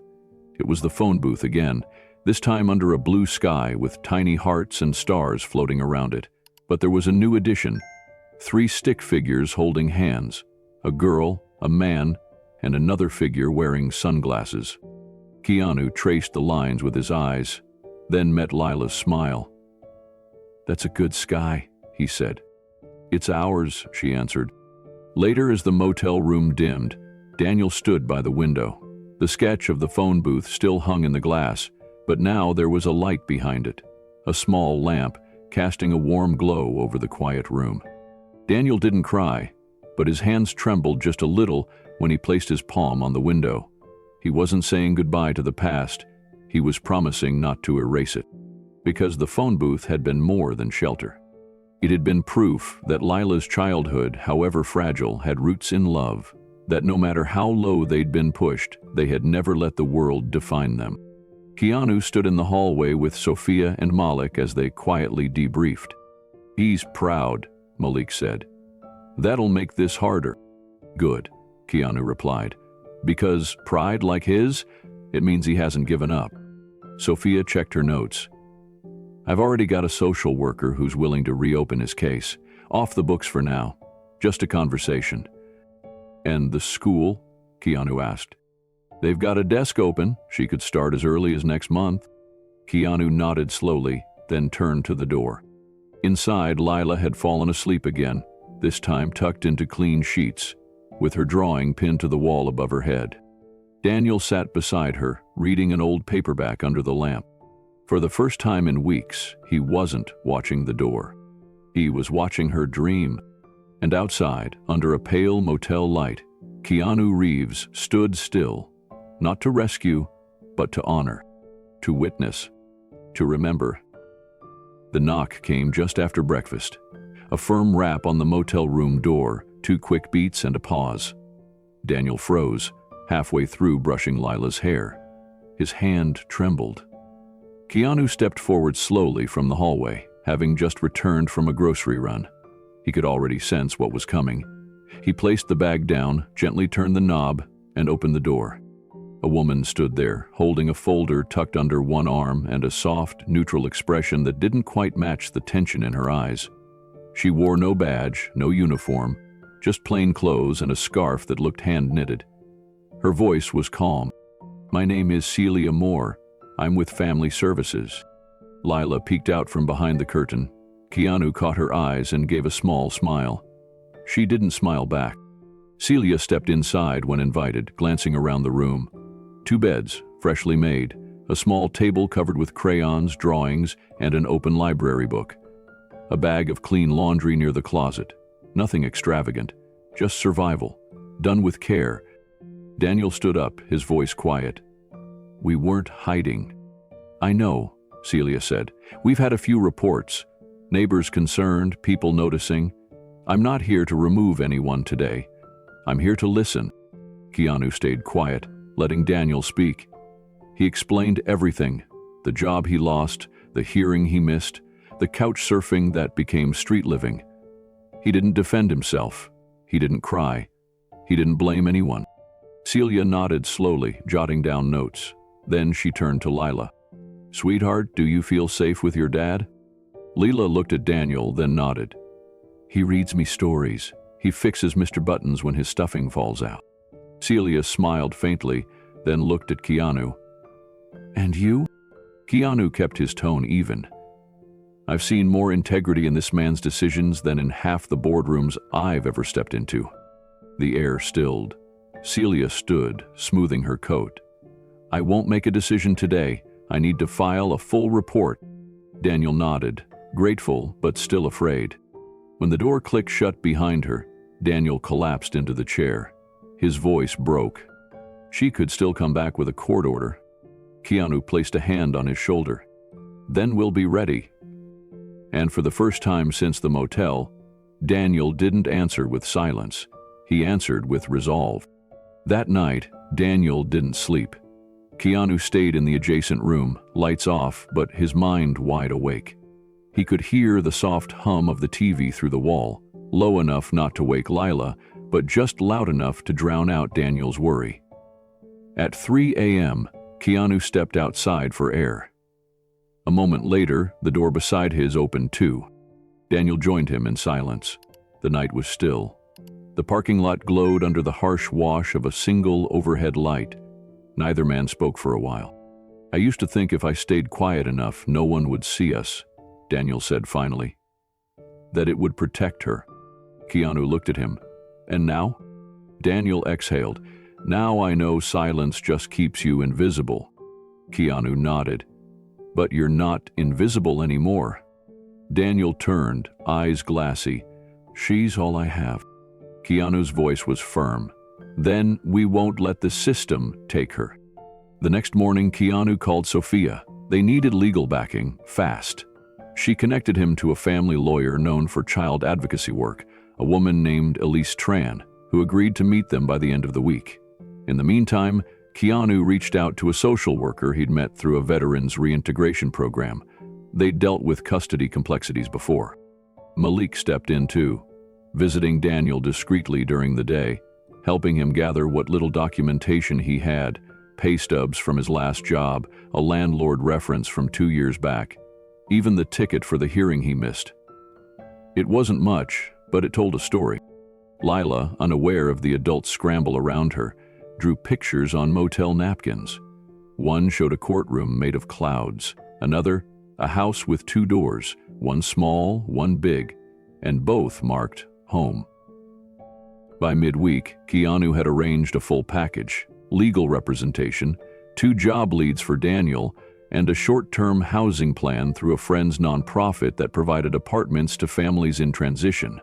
It was the phone booth again, this time under a blue sky with tiny hearts and stars floating around it. But there was a new addition: 3 stick figures holding hands, a girl, a man, and another figure wearing sunglasses. Keanu traced the lines with his eyes, then met Lila's smile. "That's a good sky," he said. "It's ours," she answered. Later, as the motel room dimmed, Daniel stood by the window. The sketch of the phone booth still hung in the glass, but now there was a light behind it, a small lamp casting a warm glow over the quiet room. Daniel didn't cry, but his hands trembled just a little when he placed his palm on the window. He wasn't saying goodbye to the past, he was promising not to erase it. Because the phone booth had been more than shelter. It had been proof that Lila's childhood, however fragile, had roots in love, that no matter how low they'd been pushed, they had never let the world define them. Keanu stood in the hallway with Sophia and Malik as they quietly debriefed. "He's proud," Malik said. "That'll make this harder." "Good," Keanu replied. "Because pride like his, it means he hasn't given up." Sophia checked her notes. "I've already got a social worker who's willing to reopen his case. Off the books for now. Just a conversation." "And the school?" Keanu asked. "They've got a desk open. She could start as early as next month." Keanu nodded slowly, then turned to the door. Inside, Lila had fallen asleep again, this time tucked into clean sheets, with her drawing pinned to the wall above her head. Daniel sat beside her, reading an old paperback under the lamp. For the first time in weeks, he wasn't watching the door. He was watching her dream. And outside, under a pale motel light, Keanu Reeves stood still, not to rescue, but to honor, to witness, to remember. The knock came just after breakfast. A firm rap on the motel room door, 2 quick beats and a pause. Daniel froze, halfway through brushing Lila's hair. His hand trembled. Keanu stepped forward slowly from the hallway, having just returned from a grocery run. He could already sense what was coming. He placed the bag down, gently turned the knob, and opened the door. A woman stood there, holding a folder tucked under one arm and a soft, neutral expression that didn't quite match the tension in her eyes. She wore no badge, no uniform, just plain clothes and a scarf that looked hand-knitted. Her voice was calm. "My name is Celia Moore. I'm with Family Services." Lila peeked out from behind the curtain. Keanu caught her eyes and gave a small smile. She didn't smile back. Celia stepped inside when invited, glancing around the room. 2 beds, freshly made, a small table covered with crayons, drawings, and an open library book. A bag of clean laundry near the closet. Nothing extravagant, just survival, done with care. Daniel stood up, his voice quiet. "We weren't hiding." "I know," Celia said. "We've had a few reports. Neighbors concerned, people noticing. I'm not here to remove anyone today. I'm here to listen." Keanu stayed quiet, letting Daniel speak. He explained everything: the job he lost, the hearing he missed, the couch surfing that became street living. He didn't defend himself. He didn't cry. He didn't blame anyone. Celia nodded slowly, jotting down notes. Then she turned to Lila. "Sweetheart, do you feel safe with your dad?" Lila looked at Daniel, then nodded. "He reads me stories. He fixes Mr. Buttons when his stuffing falls out." Celia smiled faintly, then looked at Keanu. "And you?" Keanu kept his tone even. "I've seen more integrity in this man's decisions than in half the boardrooms I've ever stepped into." The air stilled. Celia stood, smoothing her coat. "I won't make a decision today. I need to file a full report." Daniel nodded, grateful but still afraid. When the door clicked shut behind her, Daniel collapsed into the chair. His voice broke. She could still come back with a court order. Keanu placed a hand on his shoulder. "Then we'll be ready." And for the first time since the motel, Daniel didn't answer with silence. He answered with resolve. That night, Daniel didn't sleep. Keanu stayed in the adjacent room, lights off, but his mind wide awake. He could hear the soft hum of the TV through the wall, low enough not to wake Lila, but just loud enough to drown out Daniel's worry. At 3 a.m., Keanu stepped outside for air. A moment later, the door beside his opened too. Daniel joined him in silence. The night was still. The parking lot glowed under the harsh wash of a single overhead light. Neither man spoke for a while. "I used to think if I stayed quiet enough, no one would see us," Daniel said finally. "That it would protect her." Keanu looked at him. "And now?" Daniel exhaled. "Now I know silence just keeps you invisible." Keanu nodded. "But you're not invisible anymore." Daniel turned, eyes glassy. "She's all I have." Keanu's voice was firm. "Then we won't let the system take her." The next morning, Keanu called Sophia. They needed legal backing, fast. She connected him to a family lawyer known for child advocacy work, a woman named Elise Tran, who agreed to meet them by the end of the week. In the meantime, Keanu reached out to a social worker he'd met through a veterans reintegration program. They'd dealt with custody complexities before. Malik stepped in too, visiting Daniel discreetly during the day, helping him gather what little documentation he had, pay stubs from his last job, a landlord reference from 2 years back, even the ticket for the hearing he missed. It wasn't much, but it told a story. Lila, unaware of the adult scramble around her, drew pictures on motel napkins. One showed a courtroom made of clouds, another, a house with 2 doors, one small, one big, and both marked home. By midweek, Keanu had arranged a full package: legal representation, 2 job leads for Daniel, and a short-term housing plan through a friend's nonprofit that provided apartments to families in transition.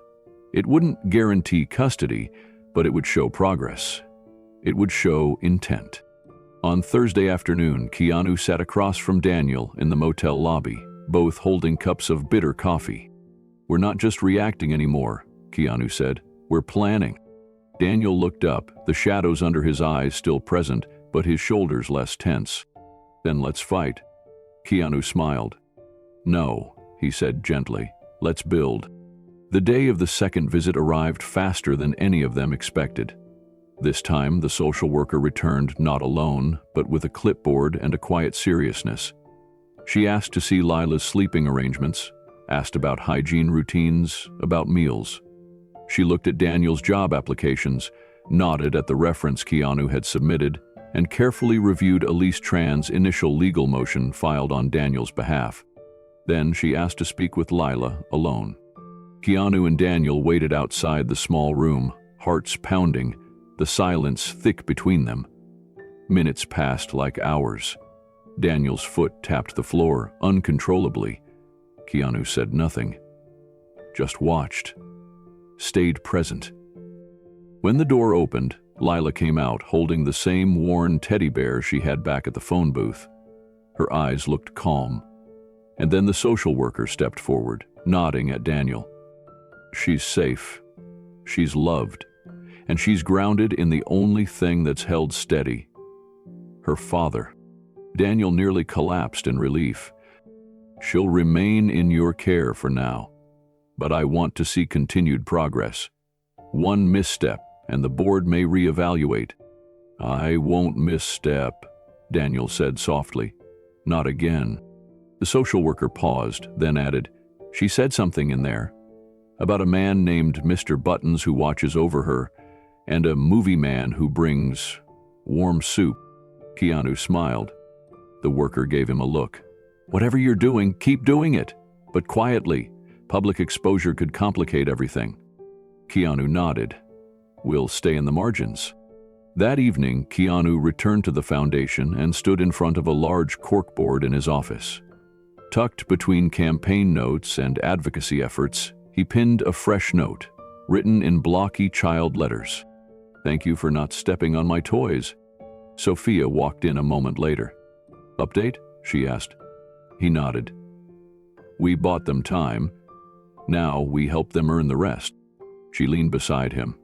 It wouldn't guarantee custody, but it would show progress. It would show intent. On Thursday afternoon, Keanu sat across from Daniel in the motel lobby, both holding cups of bitter coffee. "We're not just reacting anymore," Keanu said. "We're planning." Daniel looked up, the shadows under his eyes still present, but his shoulders less tense. "Then let's fight." Keanu smiled. "No," he said gently. "Let's build." The day of the second visit arrived faster than any of them expected. This time, the social worker returned not alone, but with a clipboard and a quiet seriousness. She asked to see Lila's sleeping arrangements, asked about hygiene routines, about meals. She looked at Daniel's job applications, nodded at the reference Keanu had submitted, and carefully reviewed Elise Tran's initial legal motion filed on Daniel's behalf. Then she asked to speak with Lila alone. Keanu and Daniel waited outside the small room, hearts pounding, the silence thick between them. Minutes passed like hours. Daniel's foot tapped the floor uncontrollably. Keanu said nothing, just watched, stayed present. When the door opened, Lila came out holding the same worn teddy bear she had back at the phone booth. Her eyes looked calm. And then the social worker stepped forward, nodding at Daniel. "She's safe. She's loved. And she's grounded in the only thing that's held steady. Her father." Daniel nearly collapsed in relief. "She'll remain in your care for now. But I want to see continued progress. One misstep, and the board may reevaluate." "I won't misstep," Daniel said softly. "Not again." The social worker paused, then added, "She said something in there. About a man named Mr. Buttons who watches over her, and a movie man who brings warm soup." Keanu smiled. The worker gave him a look. "Whatever you're doing, keep doing it, but quietly. Public exposure could complicate everything." Keanu nodded. "We'll stay in the margins." That evening, Keanu returned to the foundation and stood in front of a large corkboard in his office. Tucked between campaign notes and advocacy efforts, he pinned a fresh note, written in blocky child letters. "Thank you for not stepping on my toys." Sophia walked in a moment later. "Update?" she asked. He nodded. "We bought them time. Now we help them earn the rest." She leaned beside him.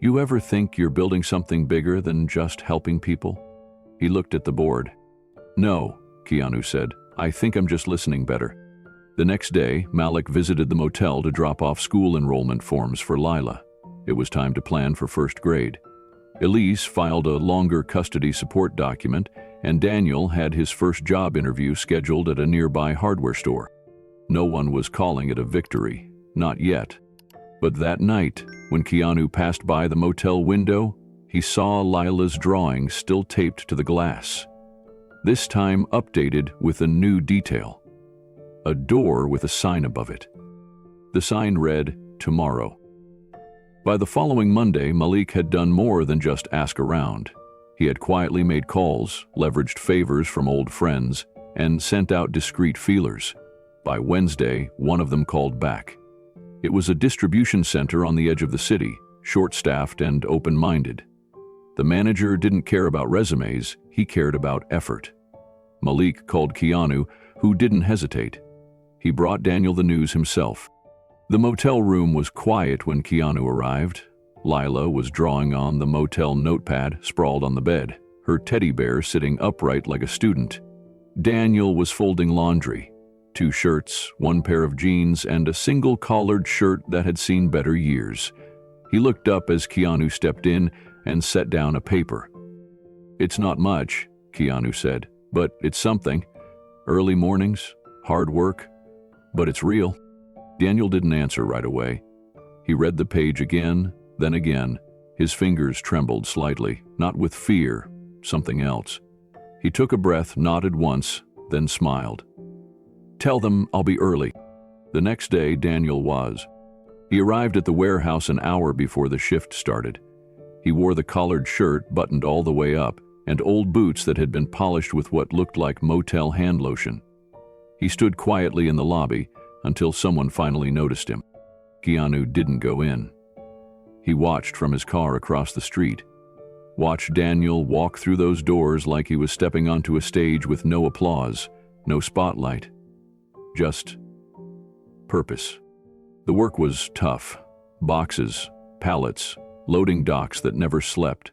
"You ever think you're building something bigger than just helping people?" He looked at the board. "No," Keanu said. "I think I'm just listening better." The next day, Malik visited the motel to drop off school enrollment forms for Lila. It was time to plan for first grade. Elise filed a longer custody support document, and Daniel had his first job interview scheduled at a nearby hardware store. No one was calling it a victory, not yet. But that night, when Keanu passed by the motel window, he saw Lila's drawing still taped to the glass. This time updated with a new detail. A door with a sign above it. The sign read, "Tomorrow." By the following Monday, Malik had done more than just ask around. He had quietly made calls, leveraged favors from old friends, and sent out discreet feelers. By Wednesday, one of them called back. It was a distribution center on the edge of the city, short-staffed and open-minded. The manager didn't care about resumes, he cared about effort. Malik called Keanu, who didn't hesitate. He brought Daniel the news himself. The motel room was quiet when Keanu arrived. Lila was drawing on the motel notepad sprawled on the bed, her teddy bear sitting upright like a student. Daniel was folding laundry. 2 shirts, 1 pair of jeans, and a single collared shirt that had seen better years. He looked up as Keanu stepped in and set down a paper. "It's not much," Keanu said, "but it's something. Early mornings, hard work, but it's real." Daniel didn't answer right away. He read the page again, then again. His fingers trembled slightly, not with fear, something else. He took a breath, nodded once, then smiled. "Tell them I'll be early." The next day, Daniel was. He arrived at the warehouse an hour before the shift started. He wore the collared shirt buttoned all the way up and old boots that had been polished with what looked like motel hand lotion. He stood quietly in the lobby until someone finally noticed him. Keanu didn't go in. He watched from his car across the street. Watched Daniel walk through those doors like he was stepping onto a stage with no applause, no spotlight. Just purpose. The work was tough. Boxes, pallets, loading docks that never slept.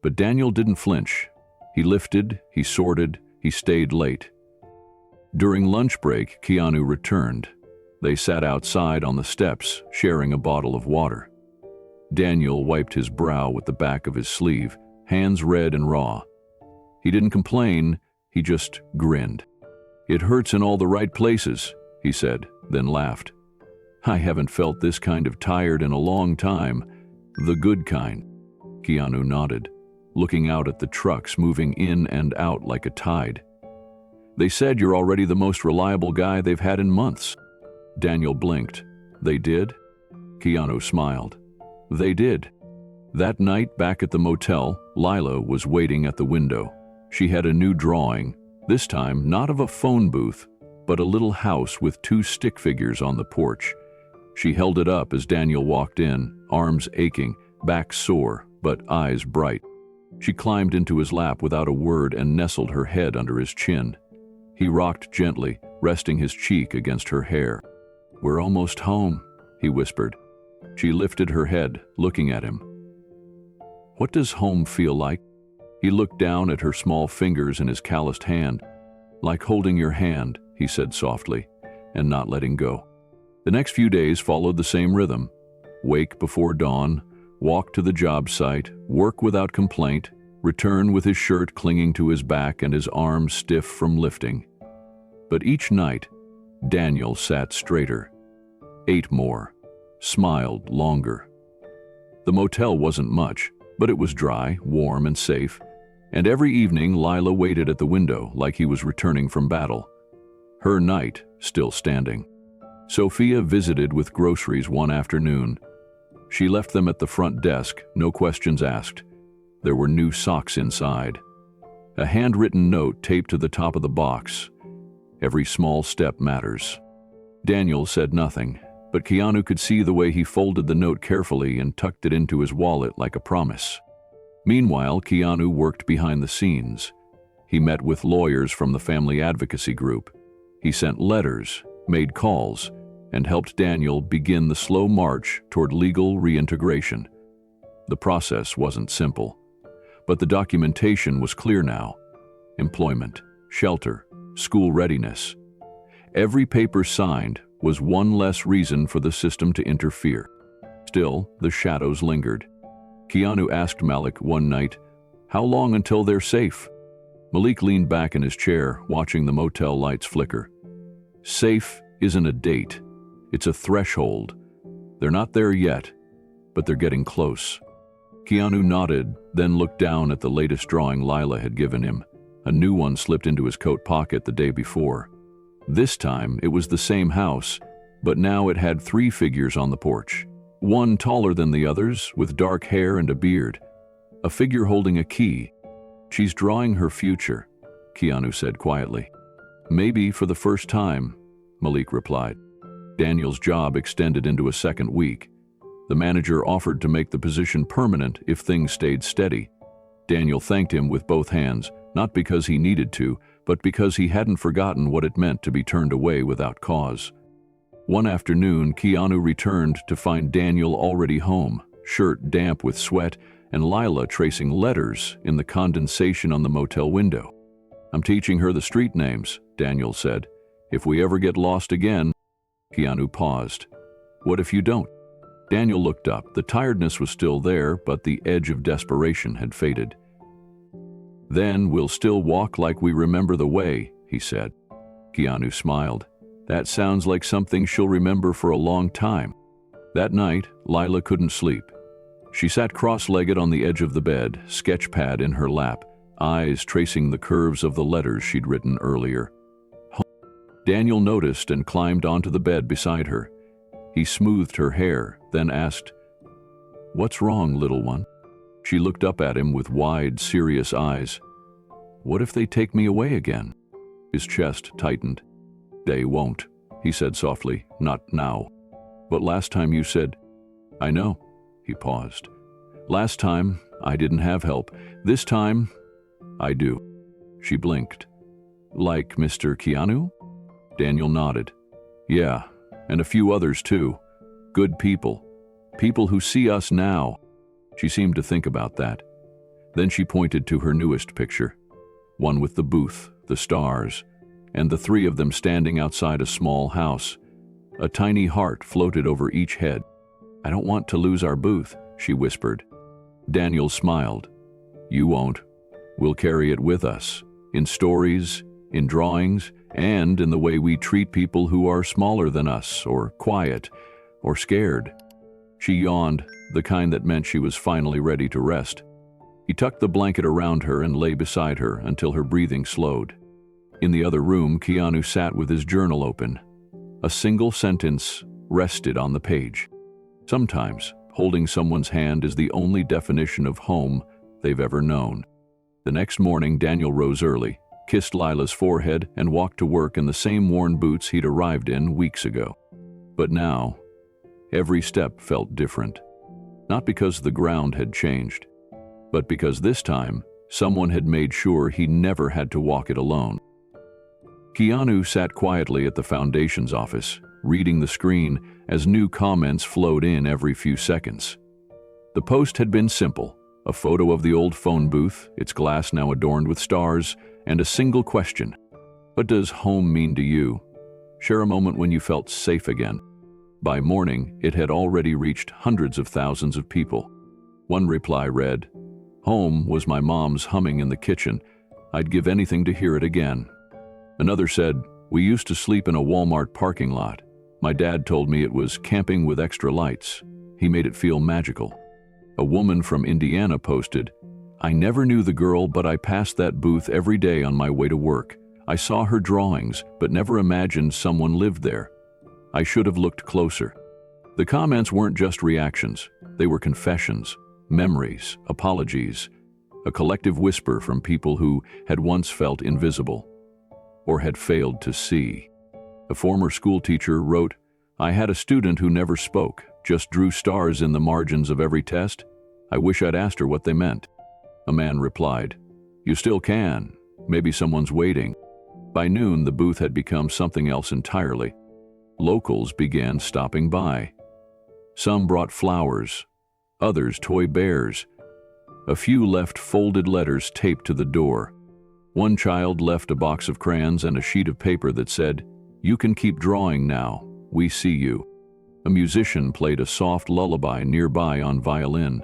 But Daniel didn't flinch. He lifted, he sorted, he stayed late. During lunch break, Keanu returned. They sat outside on the steps, sharing a bottle of water. Daniel wiped his brow with the back of his sleeve, hands red and raw. He didn't complain, he just grinned. "It hurts in all the right places," he said, then laughed. "I haven't felt this kind of tired in a long time. The good kind." Keanu nodded, looking out at the trucks moving in and out like a tide. "They said you're already the most reliable guy they've had in months." Daniel blinked. "They did?" Keanu smiled. "They did." That night back at the motel, Lila was waiting at the window. She had a new drawing, this time not of a phone booth, but a little house with 2 stick figures on the porch. She held it up as Daniel walked in, arms aching, back sore, but eyes bright. She climbed into his lap without a word and nestled her head under his chin. He rocked gently, resting his cheek against her hair. "We're almost home," he whispered. She lifted her head, looking at him. "What does home feel like?" He looked down at her small fingers in his calloused hand. "Like holding your hand," he said softly, and not letting go. The next few days followed the same rhythm. Wake before dawn, walk to the job site, work without complaint, return with his shirt clinging to his back and his arms stiff from lifting. But each night, Daniel sat straighter, ate more, smiled longer. The motel wasn't much, but it was dry, warm, and safe, and every evening Lila waited at the window like he was returning from battle. Her knight still standing. Sophia visited with groceries one afternoon. She left them at the front desk, no questions asked. There were new socks inside. A handwritten note taped to the top of the box. Every small step matters. Daniel said nothing, but Keanu could see the way he folded the note carefully and tucked it into his wallet like a promise. Meanwhile, Keanu worked behind the scenes. He met with lawyers from the family advocacy group. He sent letters, made calls, and helped Daniel begin the slow march toward legal reintegration. The process wasn't simple, but the documentation was clear now. Employment, shelter, school readiness. Every paper signed was one less reason for the system to interfere. Still, the shadows lingered. Keanu asked Malik one night, "How long until they're safe?" Malik leaned back in his chair, watching the motel lights flicker. "Safe isn't a date. It's a threshold. They're not there yet, but they're getting close." Keanu nodded, then looked down at the latest drawing Lila had given him. A new one slipped into his coat pocket the day before. This time, it was the same house, but now it had 3 figures on the porch. One taller than the others, with dark hair and a beard. A figure holding a key. "She's drawing her future," Keanu said quietly. "Maybe for the first time," Malik replied. Daniel's job extended into a second week. The manager offered to make the position permanent if things stayed steady. Daniel thanked him with both hands, not because he needed to, but because he hadn't forgotten what it meant to be turned away without cause. One afternoon, Keanu returned to find Daniel already home, shirt damp with sweat, and Lila tracing letters in the condensation on the motel window. "I'm teaching her the street names," Daniel said. "If we ever get lost again..." Keanu paused. "What if you don't?" Daniel looked up. The tiredness was still there, but the edge of desperation had faded. "Then we'll still walk like we remember the way," he said. Keanu smiled. "That sounds like something she'll remember for a long time." That night, Lila couldn't sleep. She sat cross-legged on the edge of the bed, sketch pad in her lap, eyes tracing the curves of the letters she'd written earlier. Daniel noticed and climbed onto the bed beside her. He smoothed her hair, then asked, "What's wrong, little one?" She looked up at him with wide, serious eyes. "What if they take me away again?" His chest tightened. "They won't," he said softly. "Not now." But last time you said, I know. He paused. Last time, I didn't have help. This time, I do. She blinked. Like Mr. Keanu? Daniel nodded. Yeah, and a few others too. Good people. People who see us now. She seemed to think about that. Then she pointed to her newest picture. One with the booth, the stars, and the three of them standing outside a small house. A tiny heart floated over each head. I don't want to lose our booth, she whispered. Daniel smiled. You won't. We'll carry it with us, in stories, in drawings, and in the way we treat people who are smaller than us, or quiet, or scared. She yawned, the kind that meant she was finally ready to rest. He tucked the blanket around her and lay beside her until her breathing slowed. In the other room, Keanu sat with his journal open. A single sentence rested on the page. Sometimes, holding someone's hand is the only definition of home they've ever known. The next morning, Daniel rose early, kissed Lila's forehead, and walked to work in the same worn boots he'd arrived in weeks ago. But now, every step felt different. Not because the ground had changed, but because this time, someone had made sure he never had to walk it alone. Keanu sat quietly at the foundation's office, reading the screen as new comments flowed in every few seconds. The post had been simple, a photo of the old phone booth, its glass now adorned with stars, and a single question. What does home mean to you? Share a moment when you felt safe again. By morning, it had already reached hundreds of thousands of people. One reply read, Home was my mom's humming in the kitchen. I'd give anything to hear it again. Another said, We used to sleep in a Walmart parking lot. My dad told me it was camping with extra lights. He made it feel magical. A woman from Indiana posted, I never knew the girl, but I passed that booth every day on my way to work. I saw her drawings, but never imagined someone lived there. I should have looked closer. The comments weren't just reactions. They were confessions, memories, apologies, a collective whisper from people who had once felt invisible or had failed to see. A former school teacher wrote, I had a student who never spoke, just drew stars in the margins of every test. I wish I'd asked her what they meant. A man replied, You still can. Maybe someone's waiting. By noon, the booth had become something else entirely. Locals began stopping by. Some brought flowers, others toy bears. A few left folded letters taped to the door. One child left a box of crayons and a sheet of paper that said, You can keep drawing now. We see you. A musician played a soft lullaby nearby on violin.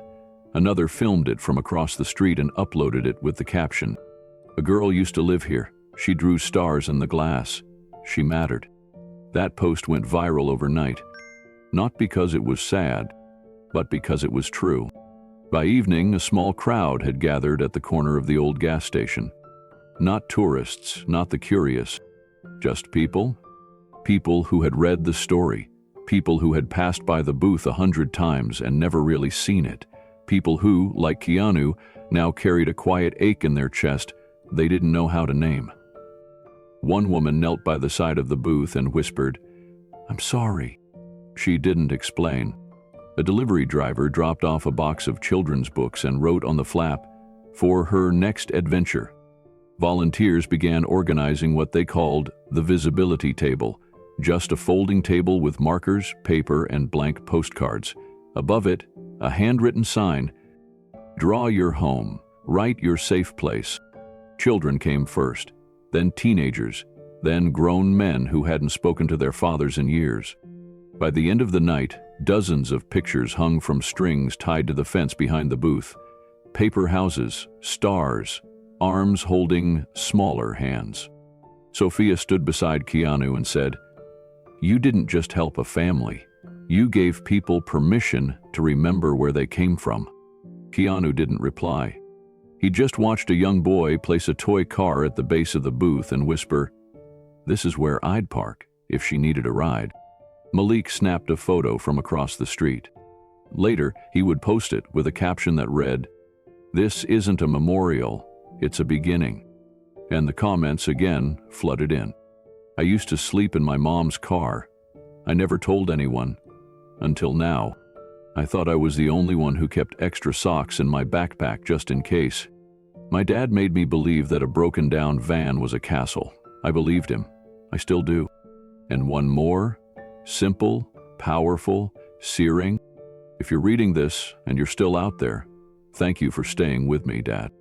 Another filmed it from across the street and uploaded it with the caption, A girl used to live here. She drew stars in the glass. She mattered. That post went viral overnight. Not because it was sad, but because it was true. By evening, a small crowd had gathered at the corner of the old gas station. Not tourists, not the curious, just people. People who had read the story. People who had passed by the booth 100 times and never really seen it. People who, like Keanu, now carried a quiet ache in their chest they didn't know how to name. One woman knelt by the side of the booth and whispered, I'm sorry. She didn't explain. A delivery driver dropped off a box of children's books and wrote on the flap, For her next adventure. Volunteers began organizing what they called the visibility table, just a folding table with markers, paper, and blank postcards. Above it, a handwritten sign, Draw your home, write your safe place. Children came first, then teenagers, then grown men who hadn't spoken to their fathers in years. By the end of the night, dozens of pictures hung from strings tied to the fence behind the booth. Paper houses, stars, arms holding smaller hands. Sophia stood beside Keanu and said, You didn't just help a family. You gave people permission to remember where they came from. Keanu didn't reply. He just watched a young boy place a toy car at the base of the booth and whisper, This is where I'd park if she needed a ride. Malik snapped a photo from across the street. Later, he would post it with a caption that read, This isn't a memorial, it's a beginning. And the comments again flooded in. I used to sleep in my mom's car. I never told anyone. Until now. I thought I was the only one who kept extra socks in my backpack just in case. My dad made me believe that a broken-down van was a castle. I believed him. I still do. And one more, simple, powerful, searing. If you're reading this and you're still out there, thank you for staying with me, Dad.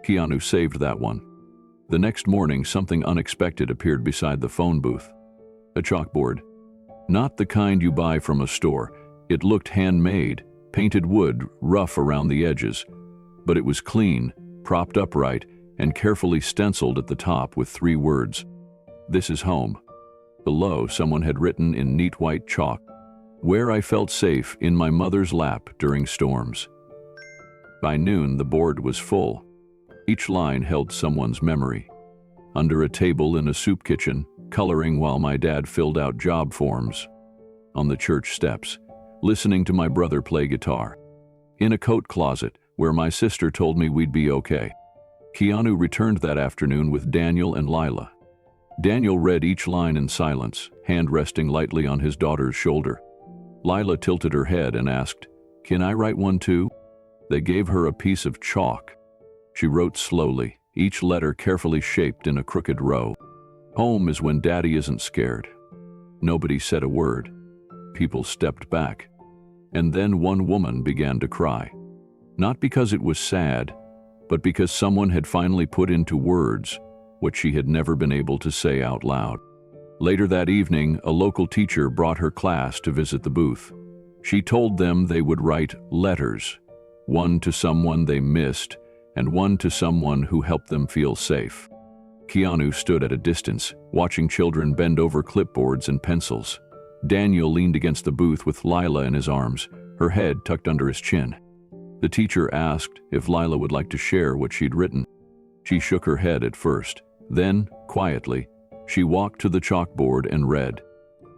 Keanu saved that one. The next morning, something unexpected appeared beside the phone booth. A chalkboard. Not the kind you buy from a store. It looked handmade, painted wood, rough around the edges. But it was clean, propped upright, and carefully stenciled at the top with 3 words. This is home. Below, someone had written in neat white chalk, where I felt safe in my mother's lap during storms. By noon, the board was full. Each line held someone's memory. Under a table in a soup kitchen, coloring while my dad filled out job forms. On the church steps, listening to my brother play guitar. In a coat closet, where my sister told me we'd be okay. Keanu returned that afternoon with Daniel and Lila. Daniel read each line in silence, hand resting lightly on his daughter's shoulder. Lila tilted her head and asked, "Can I write one too?" They gave her a piece of chalk. She wrote slowly, each letter carefully shaped in a crooked row. Home is when Daddy isn't scared. Nobody said a word. People stepped back. And then one woman began to cry. Not because it was sad, but because someone had finally put into words what she had never been able to say out loud. Later that evening, a local teacher brought her class to visit the booth. She told them they would write letters, one to someone they missed, and one to someone who helped them feel safe. Keanu stood at a distance, watching children bend over clipboards and pencils. Daniel leaned against the booth with Lila in his arms, her head tucked under his chin. The teacher asked if Lila would like to share what she'd written. She shook her head at first. Then, quietly, she walked to the chalkboard and read,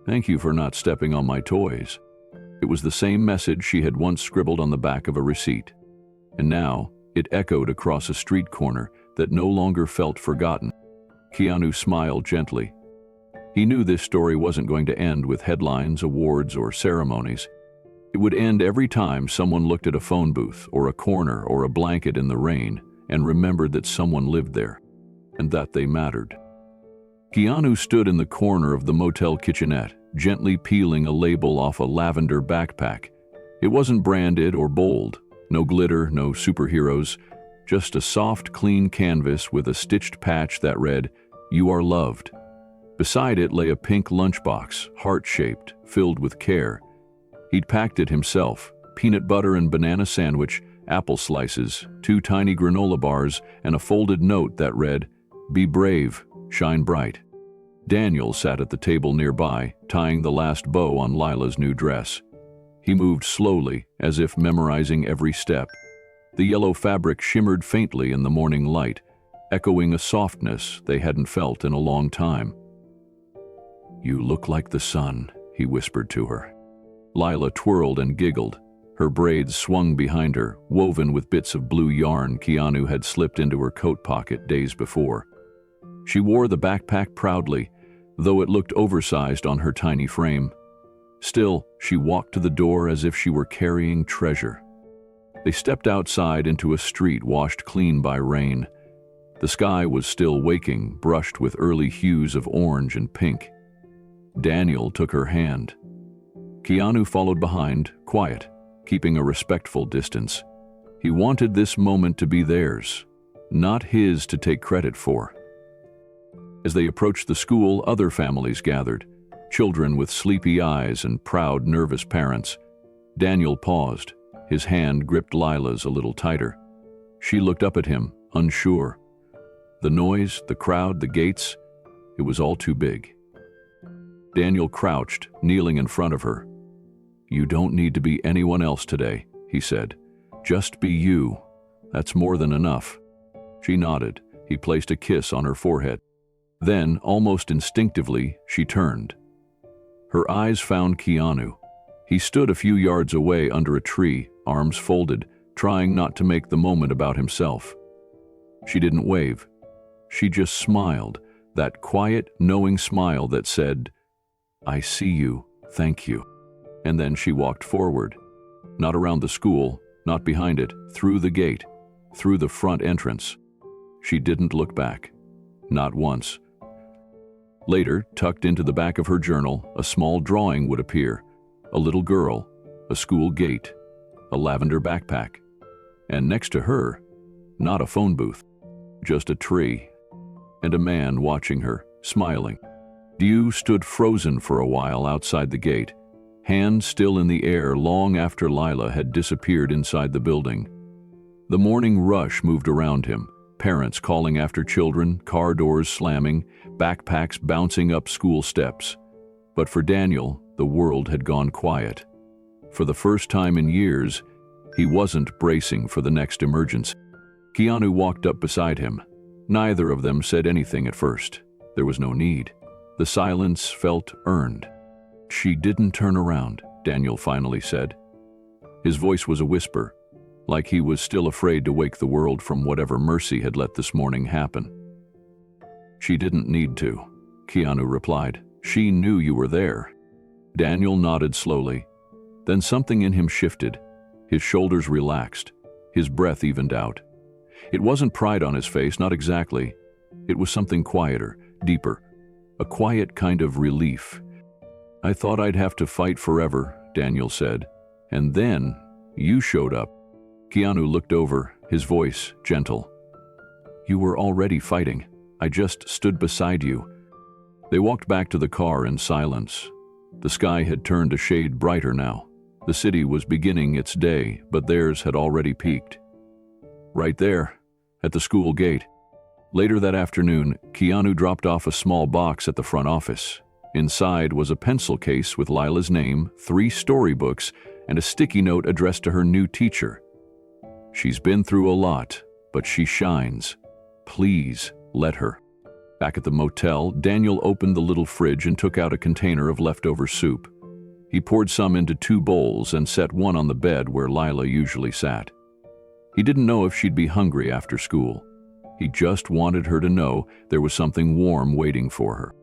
"Thank you for not stepping on my toys." It was the same message she had once scribbled on the back of a receipt. And now, it echoed across a street corner that no longer felt forgotten. Keanu smiled gently. He knew this story wasn't going to end with headlines, awards, or ceremonies. It would end every time someone looked at a phone booth or a corner or a blanket in the rain and remembered that someone lived there, and that they mattered. Keanu stood in the corner of the motel kitchenette, gently peeling a label off a lavender backpack. It wasn't branded or bold. No glitter, no superheroes, just a soft, clean canvas with a stitched patch that read, "You are loved." Beside it lay a pink lunchbox, heart-shaped, filled with care. He'd packed it himself, peanut butter and banana sandwich, apple slices, 2 tiny granola bars, and a folded note that read, "Be brave, shine bright." Daniel sat at the table nearby, tying the last bow on Lila's new dress. He moved slowly, as if memorizing every step. The yellow fabric shimmered faintly in the morning light, echoing a softness they hadn't felt in a long time. "You look like the sun," he whispered to her. Lila twirled and giggled. Her braids swung behind her, woven with bits of blue yarn Keanu had slipped into her coat pocket days before. She wore the backpack proudly, though it looked oversized on her tiny frame. Still, she walked to the door as if she were carrying treasure. They stepped outside into a street washed clean by rain. The sky was still waking, brushed with early hues of orange and pink. Daniel took her hand. Keanu followed behind, quiet, keeping a respectful distance. He wanted this moment to be theirs, not his to take credit for. As they approached the school, other families gathered, children with sleepy eyes and proud, nervous parents. Daniel paused. His hand gripped Lila's a little tighter. She looked up at him, unsure. The noise, the crowd, the gates, it was all too big. Daniel crouched, kneeling in front of her. "You don't need to be anyone else today," he said. "Just be you. That's more than enough." She nodded. He placed a kiss on her forehead. Then, almost instinctively, she turned. Her eyes found Keanu. He stood a few yards away under a tree, arms folded, trying not to make the moment about himself. She didn't wave. She just smiled, that quiet, knowing smile that said, "I see you, thank you." And then she walked forward. Not around the school, not behind it, through the gate, through the front entrance. She didn't look back. Not once. Later, tucked into the back of her journal, a small drawing would appear. A little girl, a school gate, a lavender backpack. And next to her, not a phone booth, just a tree, and a man watching her, smiling. Dew stood frozen for a while outside the gate, hands still in the air long after Lila had disappeared inside the building. The morning rush moved around him, parents calling after children, car doors slamming, backpacks bouncing up school steps. But for Daniel, the world had gone quiet. For the first time in years, he wasn't bracing for the next emergency. Keanu walked up beside him. Neither of them said anything at first. There was no need. The silence felt earned. "She didn't turn around," Daniel finally said. His voice was a whisper, like he was still afraid to wake the world from whatever Mercy had let this morning happen. "She didn't need to," Keanu replied. "She knew you were there." Daniel nodded slowly. Then something in him shifted. His shoulders relaxed. His breath evened out. It wasn't pride on his face, not exactly. It was something quieter, deeper. A quiet kind of relief. "I thought I'd have to fight forever," Daniel said. "And then you showed up." Keanu looked over, his voice gentle. "You were already fighting. I just stood beside you." They walked back to the car in silence. The sky had turned a shade brighter now. The city was beginning its day, but theirs had already peaked. Right there, at the school gate. Later that afternoon, Keanu dropped off a small box at the front office. Inside was a pencil case with Lila's name, 3 storybooks, and a sticky note addressed to her new teacher. "She's been through a lot, but she shines. Please let her." Back at the motel, Daniel opened the little fridge and took out a container of leftover soup. He poured some into 2 bowls and set one on the bed where Lila usually sat. He didn't know if she'd be hungry after school. He just wanted her to know there was something warm waiting for her.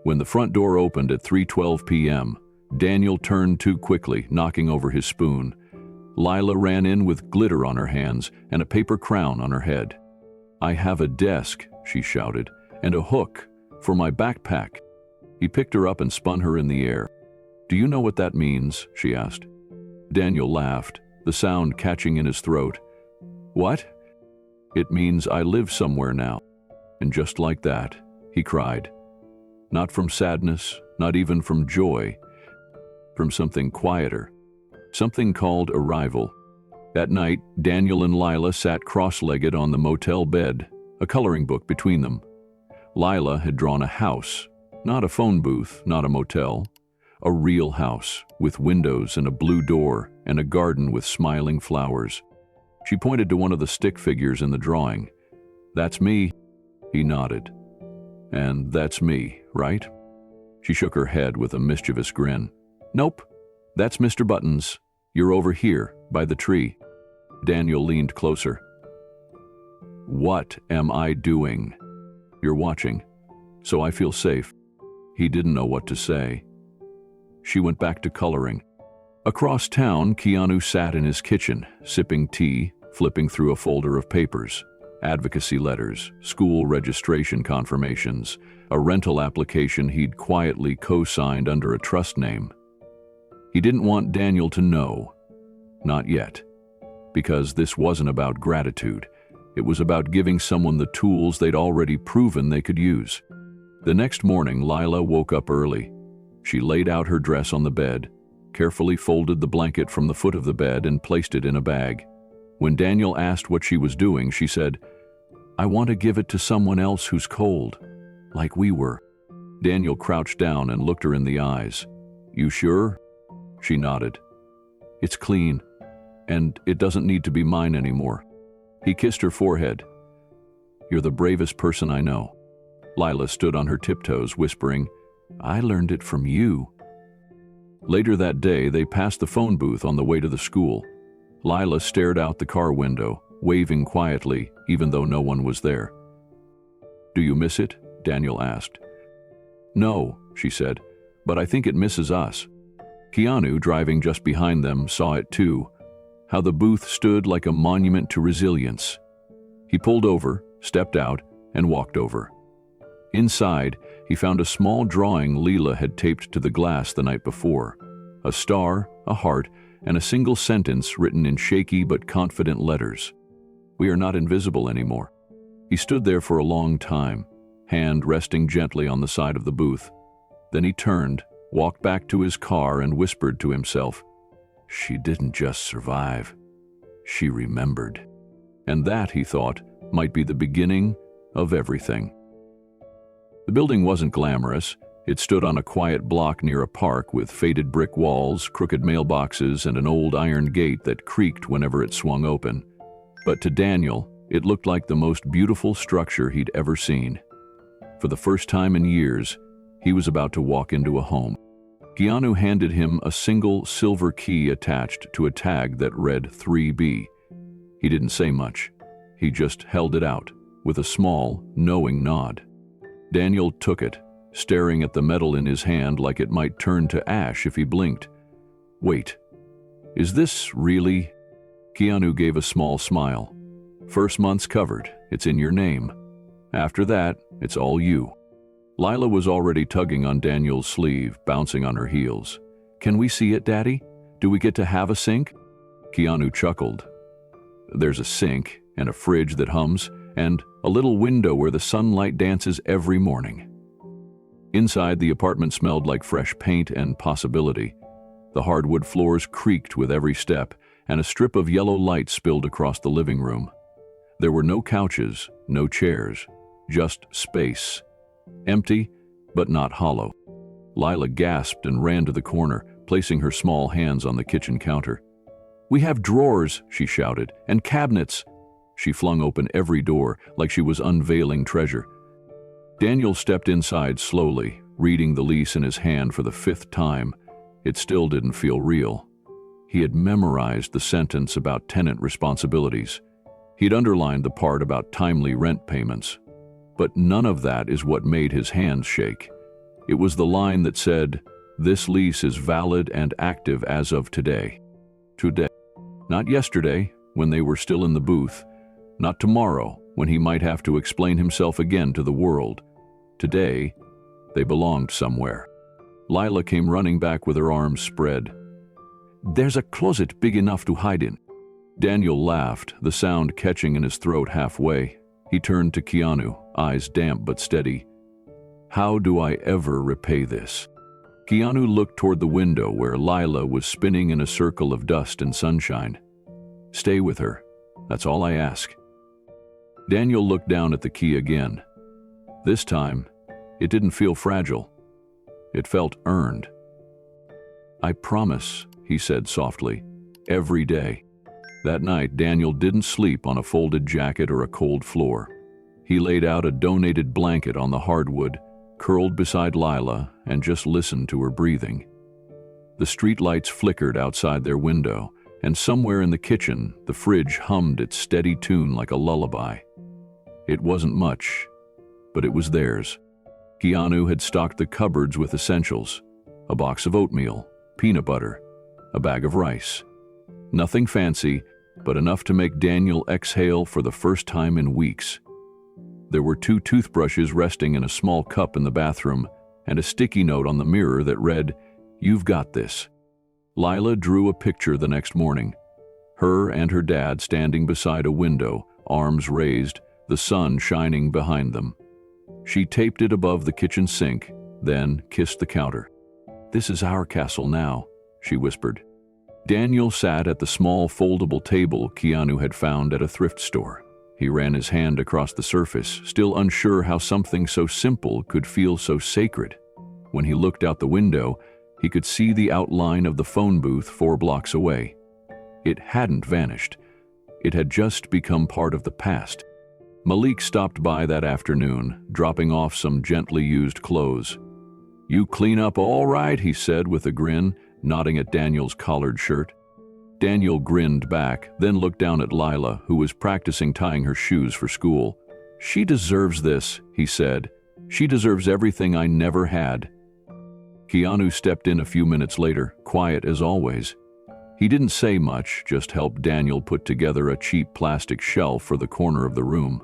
When the front door opened at 3:12 p.m., Daniel turned too quickly, knocking over his spoon. Lila ran in with glitter on her hands and a paper crown on her head. "I have a desk," she shouted, "and a hook for my backpack." He picked her up and spun her in the air. "Do you know what that means?" she asked. Daniel laughed, the sound catching in his throat. "What?" "It means I live somewhere now." And just like that, he cried. Not from sadness, not even from joy, from something quieter, something called arrival. That night, Daniel and Lila sat cross-legged on the motel bed, a coloring book between them. Lila had drawn a house, not a phone booth, not a motel, a real house with windows and a blue door and a garden with smiling flowers. She pointed to one of the stick figures in the drawing. "That's me." He nodded. "And that's me, right?" She shook her head with a mischievous grin. "Nope, that's Mr. Buttons. You're over here, by the tree." Daniel leaned closer. "What am I doing?" "You're watching, so I feel safe." He didn't know what to say. She went back to coloring. Across town, Keanu sat in his kitchen, sipping tea, flipping through a folder of papers. Advocacy letters, school registration confirmations, a rental application he'd quietly co-signed under a trust name. He didn't want Daniel to know. Not yet. Because this wasn't about gratitude. It was about giving someone the tools they'd already proven they could use. The next morning, Lila woke up early. She laid out her dress on the bed, carefully folded the blanket from the foot of the bed and placed it in a bag. When Daniel asked what she was doing, she said, "I want to give it to someone else who's cold, like we were." Daniel crouched down and looked her in the eyes. "You sure?" She nodded. "It's clean, and it doesn't need to be mine anymore." He kissed her forehead. "You're the bravest person I know." Lila stood on her tiptoes, whispering, "I learned it from you." Later that day, they passed the phone booth on the way to the school. Lila stared out the car window, waving quietly, even though no one was there. "Do you miss it?" Daniel asked. "No," she said, "but I think it misses us." Keanu, driving just behind them, saw it too, how the booth stood like a monument to resilience. He pulled over, stepped out, and walked over. Inside, he found a small drawing Leela had taped to the glass the night before. A star, a heart, and a single sentence written in shaky but confident letters. "We are not invisible anymore." He stood there for a long time, hand resting gently on the side of the booth. Then he turned, walked back to his car, and whispered to himself, "She didn't just survive. She remembered." And that, he thought, might be the beginning of everything. The building wasn't glamorous. It stood on a quiet block near a park with faded brick walls, crooked mailboxes, and an old iron gate that creaked whenever it swung open. But to Daniel, it looked like the most beautiful structure he'd ever seen. For the first time in years, he was about to walk into a home. Keanu handed him a single silver key attached to a tag that read 3B. He didn't say much. He just held it out, with a small, knowing nod. Daniel took it, staring at the metal in his hand like it might turn to ash if he blinked. "Wait, is this really?" Keanu gave a small smile. "First month's covered. It's in your name. After that, it's all you." Lila was already tugging on Daniel's sleeve, bouncing on her heels. "Can we see it, Daddy? Do we get to have a sink?" Keanu chuckled. "There's a sink, and a fridge that hums, and a little window where the sunlight dances every morning." Inside, the apartment smelled like fresh paint and possibility. The hardwood floors creaked with every step, and a strip of yellow light spilled across the living room. There were no couches, no chairs, just space. Empty, but not hollow. Lila gasped and ran to the corner, placing her small hands on the kitchen counter. "We have drawers," she shouted, "and cabinets." She flung open every door like she was unveiling treasure. Daniel stepped inside slowly, reading the lease in his hand for the 5th time. It still didn't feel real. He had memorized the sentence about tenant responsibilities. He'd underlined the part about timely rent payments. But none of that is what made his hands shake. It was the line that said, "This lease is valid and active as of today." Today. Not yesterday, when they were still in the booth. Not tomorrow, when he might have to explain himself again to the world. Today, they belonged somewhere. Lila came running back with her arms spread. "There's a closet big enough to hide in." Daniel laughed, the sound catching in his throat halfway. He turned to Keanu, eyes damp but steady. "How do I ever repay this?" Keanu looked toward the window where Lila was spinning in a circle of dust and sunshine. "Stay with her. That's all I ask." Daniel looked down at the key again. This time, it didn't feel fragile. It felt earned. "I promise," he said softly, "every day." That night, Daniel didn't sleep on a folded jacket or a cold floor. He laid out a donated blanket on the hardwood, curled beside Lila, and just listened to her breathing. The street lights flickered outside their window, and somewhere in the kitchen, the fridge hummed its steady tune like a lullaby. It wasn't much, but it was theirs. Keanu had stocked the cupboards with essentials: a box of oatmeal, peanut butter, a bag of rice. Nothing fancy, but enough to make Daniel exhale for the first time in weeks. There were 2 toothbrushes resting in a small cup in the bathroom, and a sticky note on the mirror that read, "You've got this." Lila drew a picture the next morning. Her and her dad standing beside a window, arms raised, the sun shining behind them. She taped it above the kitchen sink, then kissed the counter. "This is our castle now," she whispered. Daniel sat at the small foldable table Keanu had found at a thrift store. He ran his hand across the surface, still unsure how something so simple could feel so sacred. When he looked out the window, he could see the outline of the phone booth 4 blocks away. It hadn't vanished. It had just become part of the past. Malik stopped by that afternoon, dropping off some gently used clothes. "You clean up all right," he said with a grin, nodding at Daniel's collared shirt. Daniel grinned back, then looked down at Lila, who was practicing tying her shoes for school. "She deserves this," he said. "She deserves everything I never had." Keanu stepped in a few minutes later, quiet as always. He didn't say much, just helped Daniel put together a cheap plastic shelf for the corner of the room.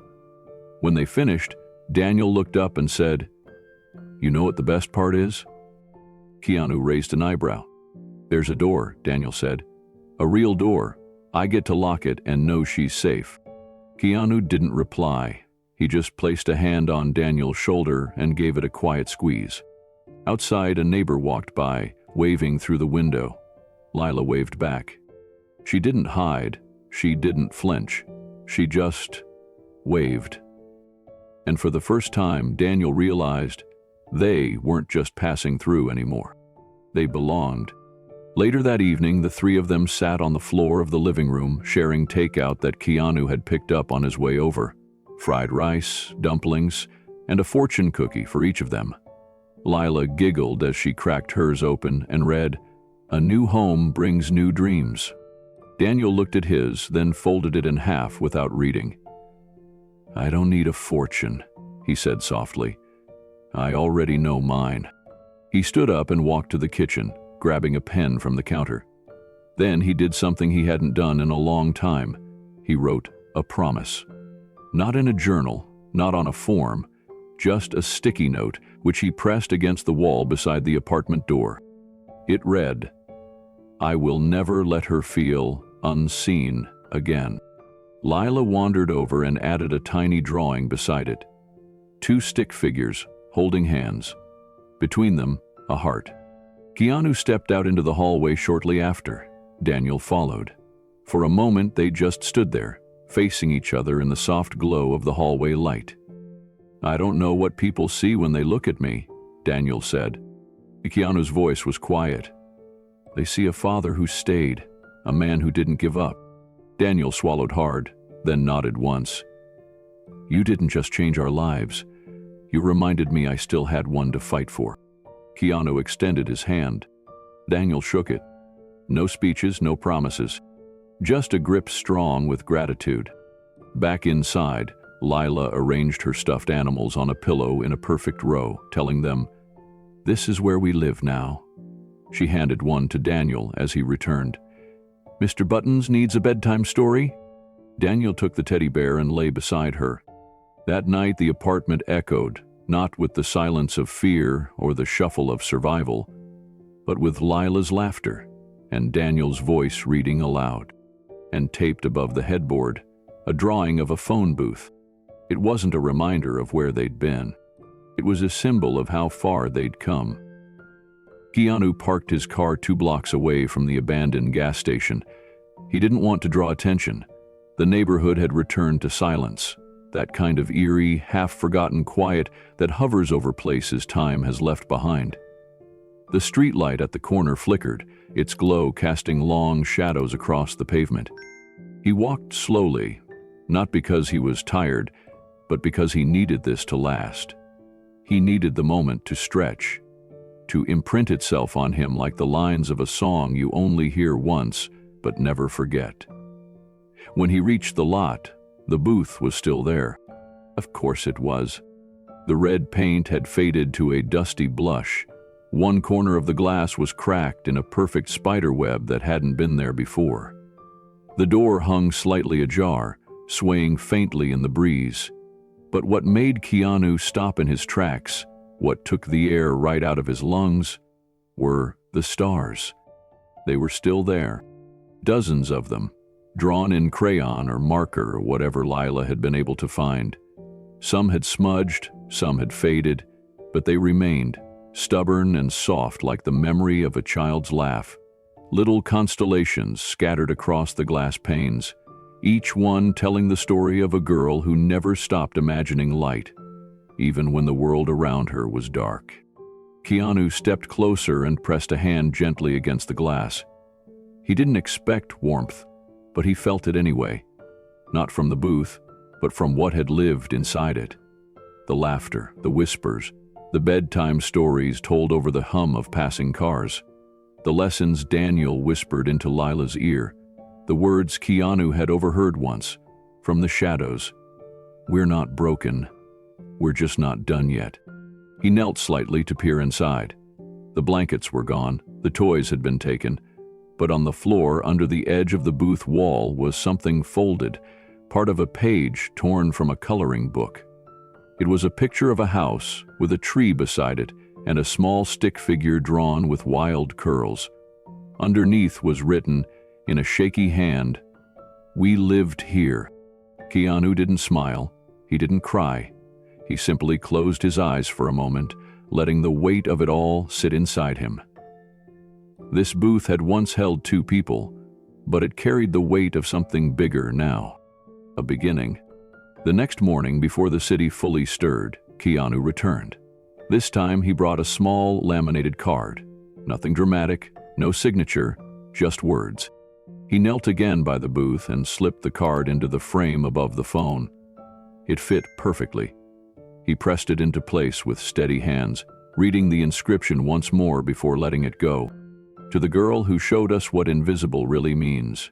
When they finished, Daniel looked up and said, "You know what the best part is?" Keanu raised an eyebrow. "There's a door," Daniel said. "A real door. I get to lock it and know she's safe." Keanu didn't reply. He just placed a hand on Daniel's shoulder and gave it a quiet squeeze. Outside, a neighbor walked by, waving through the window. Lila waved back. She didn't hide. She didn't flinch. She just waved. And for the first time, Daniel realized they weren't just passing through anymore. They belonged. Later that evening, the three of them sat on the floor of the living room, sharing takeout that Keanu had picked up on his way over. Fried rice, dumplings, and a fortune cookie for each of them. Lila giggled as she cracked hers open and read, "A new home brings new dreams." Daniel looked at his, then folded it in half without reading. "I don't need a fortune," he said softly. "I already know mine." He stood up and walked to the kitchen, grabbing a pen from the counter. Then he did something he hadn't done in a long time. He wrote a promise. Not in a journal, not on a form, just a sticky note which he pressed against the wall beside the apartment door. It read, "I will never let her feel unseen again." Lila wandered over and added a tiny drawing beside it. Two stick figures holding hands. Between them, a heart. Keanu stepped out into the hallway shortly after. Daniel followed. For a moment, they just stood there, facing each other in the soft glow of the hallway light. "I don't know what people see when they look at me," Daniel said. Keanu's voice was quiet. "They see a father who stayed, a man who didn't give up." Daniel swallowed hard, then nodded once. "You didn't just change our lives. You reminded me I still had one to fight for." Keanu extended his hand. Daniel shook it. No speeches, no promises. Just a grip strong with gratitude. Back inside, Lila arranged her stuffed animals on a pillow in a perfect row, telling them, "This is where we live now." She handed one to Daniel as he returned. "Mr. Buttons needs a bedtime story?" Daniel took the teddy bear and lay beside her. That night the apartment echoed, not with the silence of fear or the shuffle of survival, but with Lila's laughter and Daniel's voice reading aloud. And taped above the headboard, a drawing of a phone booth. It wasn't a reminder of where they'd been. It was a symbol of how far they'd come. Keanu parked his car 2 blocks away from the abandoned gas station. He didn't want to draw attention. The neighborhood had returned to silence, that kind of eerie, half-forgotten quiet that hovers over places time has left behind. The streetlight at the corner flickered, its glow casting long shadows across the pavement. He walked slowly, not because he was tired, but because he needed this to last. He needed the moment to stretch, to imprint itself on him like the lines of a song you only hear once but never forget. When he reached the lot, the booth was still there. Of course it was. The red paint had faded to a dusty blush. One corner of the glass was cracked in a perfect spider web that hadn't been there before. The door hung slightly ajar, swaying faintly in the breeze. But what made Keanu stop in his tracks, what took the air right out of his lungs, were the stars. They were still there, dozens of them, drawn in crayon or marker or whatever Lila had been able to find. Some had smudged, some had faded, but they remained, stubborn and soft like the memory of a child's laugh. Little constellations scattered across the glass panes, each one telling the story of a girl who never stopped imagining light, even when the world around her was dark. Keanu stepped closer and pressed a hand gently against the glass. He didn't expect warmth, but he felt it anyway, not from the booth, but from what had lived inside it. The laughter, the whispers, the bedtime stories told over the hum of passing cars, the lessons Daniel whispered into Lila's ear, the words Keanu had overheard once, from the shadows. "We're not broken. We're just not done yet." He knelt slightly to peer inside. The blankets were gone, the toys had been taken, but on the floor under the edge of the booth wall was something folded, part of a page torn from a coloring book. It was a picture of a house with a tree beside it and a small stick figure drawn with wild curls. Underneath was written, in a shaky hand, "We lived here." Keanu didn't smile, he didn't cry. He simply closed his eyes for a moment, letting the weight of it all sit inside him. This booth had once held two people, but it carried the weight of something bigger now. A beginning. The next morning, before the city fully stirred, Keanu returned. This time he brought a small laminated card. Nothing dramatic, no signature, just words. He knelt again by the booth and slipped the card into the frame above the phone. It fit perfectly. He pressed it into place with steady hands, reading the inscription once more before letting it go. To the girl who showed us what invisible really means.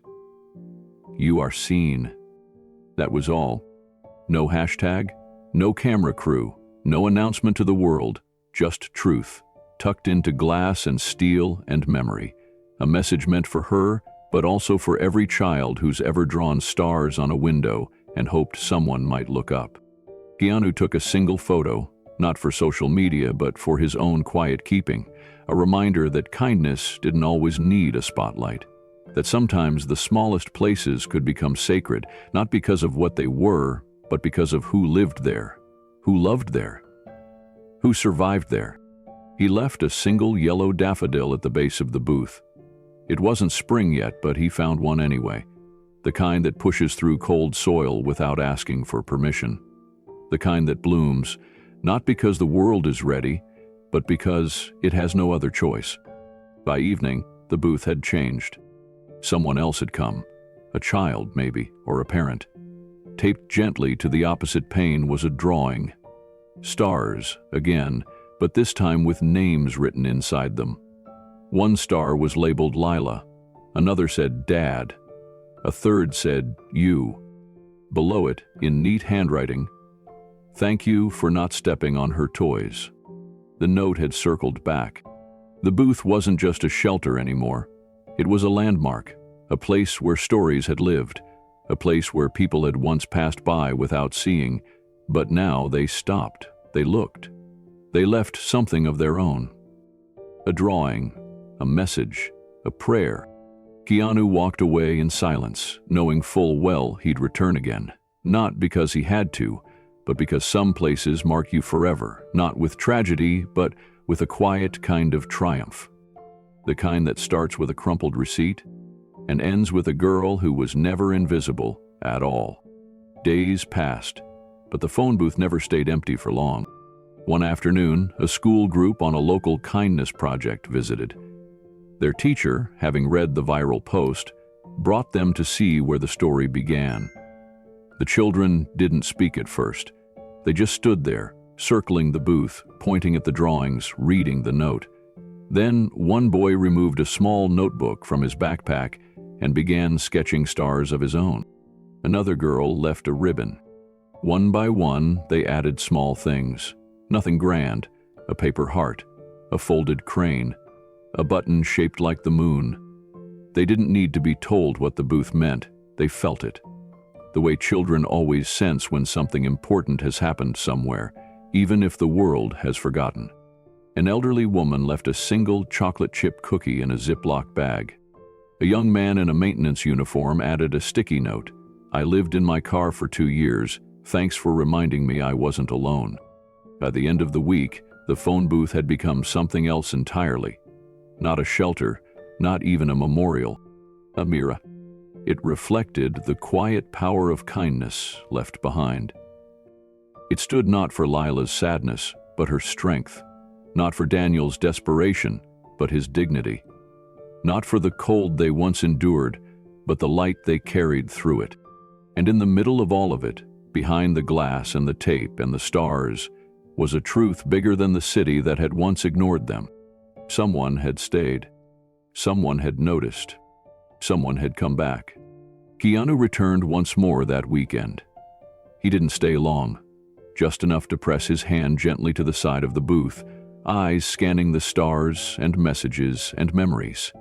You are seen. That was all. No hashtag, no camera crew, no announcement to the world, just truth, tucked into glass and steel and memory. A message meant for her, but also for every child who's ever drawn stars on a window and hoped someone might look up. Keanu took a single photo, not for social media, but for his own quiet keeping, a reminder that kindness didn't always need a spotlight, that sometimes the smallest places could become sacred, not because of what they were, but because of who lived there, who loved there, who survived there. He left a single yellow daffodil at the base of the booth. It wasn't spring yet, but he found one anyway, the kind that pushes through cold soil without asking for permission, the kind that blooms, not because the world is ready, but because it has no other choice. By evening, the booth had changed. Someone else had come, a child maybe, or a parent. Taped gently to the opposite pane was a drawing. Stars, again, but this time with names written inside them. One star was labeled Lila, another said Dad, a third said You. Below it, in neat handwriting, "Thank you for not stepping on her toys." The note had circled back. The booth wasn't just a shelter anymore. It was a landmark, a place where stories had lived, a place where people had once passed by without seeing, but now they stopped, they looked. They left something of their own. A drawing, a message, a prayer. Keanu walked away in silence, knowing full well he'd return again, not because he had to, but because some places mark you forever, not with tragedy, but with a quiet kind of triumph. The kind that starts with a crumpled receipt and ends with a girl who was never invisible at all. Days passed, but the phone booth never stayed empty for long. One afternoon, a school group on a local kindness project visited. Their teacher, having read the viral post, brought them to see where the story began. The children didn't speak at first. They just stood there, circling the booth, pointing at the drawings, reading the note. Then one boy removed a small notebook from his backpack and began sketching stars of his own. Another girl left a ribbon. One by one, they added small things. Nothing grand, a paper heart, a folded crane, a button shaped like the moon. They didn't need to be told what the booth meant, they felt it. The way children always sense when something important has happened somewhere, even if the world has forgotten. An elderly woman left a single chocolate chip cookie in a Ziploc bag. A young man in a maintenance uniform added a sticky note. "I lived in my car for 2 years. Thanks for reminding me I wasn't alone." By the end of the week, the phone booth had become something else entirely. Not a shelter, not even a memorial, a mirror. It reflected the quiet power of kindness left behind. It stood not for Lila's sadness, but her strength. Not for Daniel's desperation, but his dignity. Not for the cold they once endured, but the light they carried through it. And in the middle of all of it, behind the glass and the tape and the stars, was a truth bigger than the city that had once ignored them. Someone had stayed. Someone had noticed. Someone had come back. Keanu returned once more that weekend. He didn't stay long, just enough to press his hand gently to the side of the booth, eyes scanning the stars and messages and memories.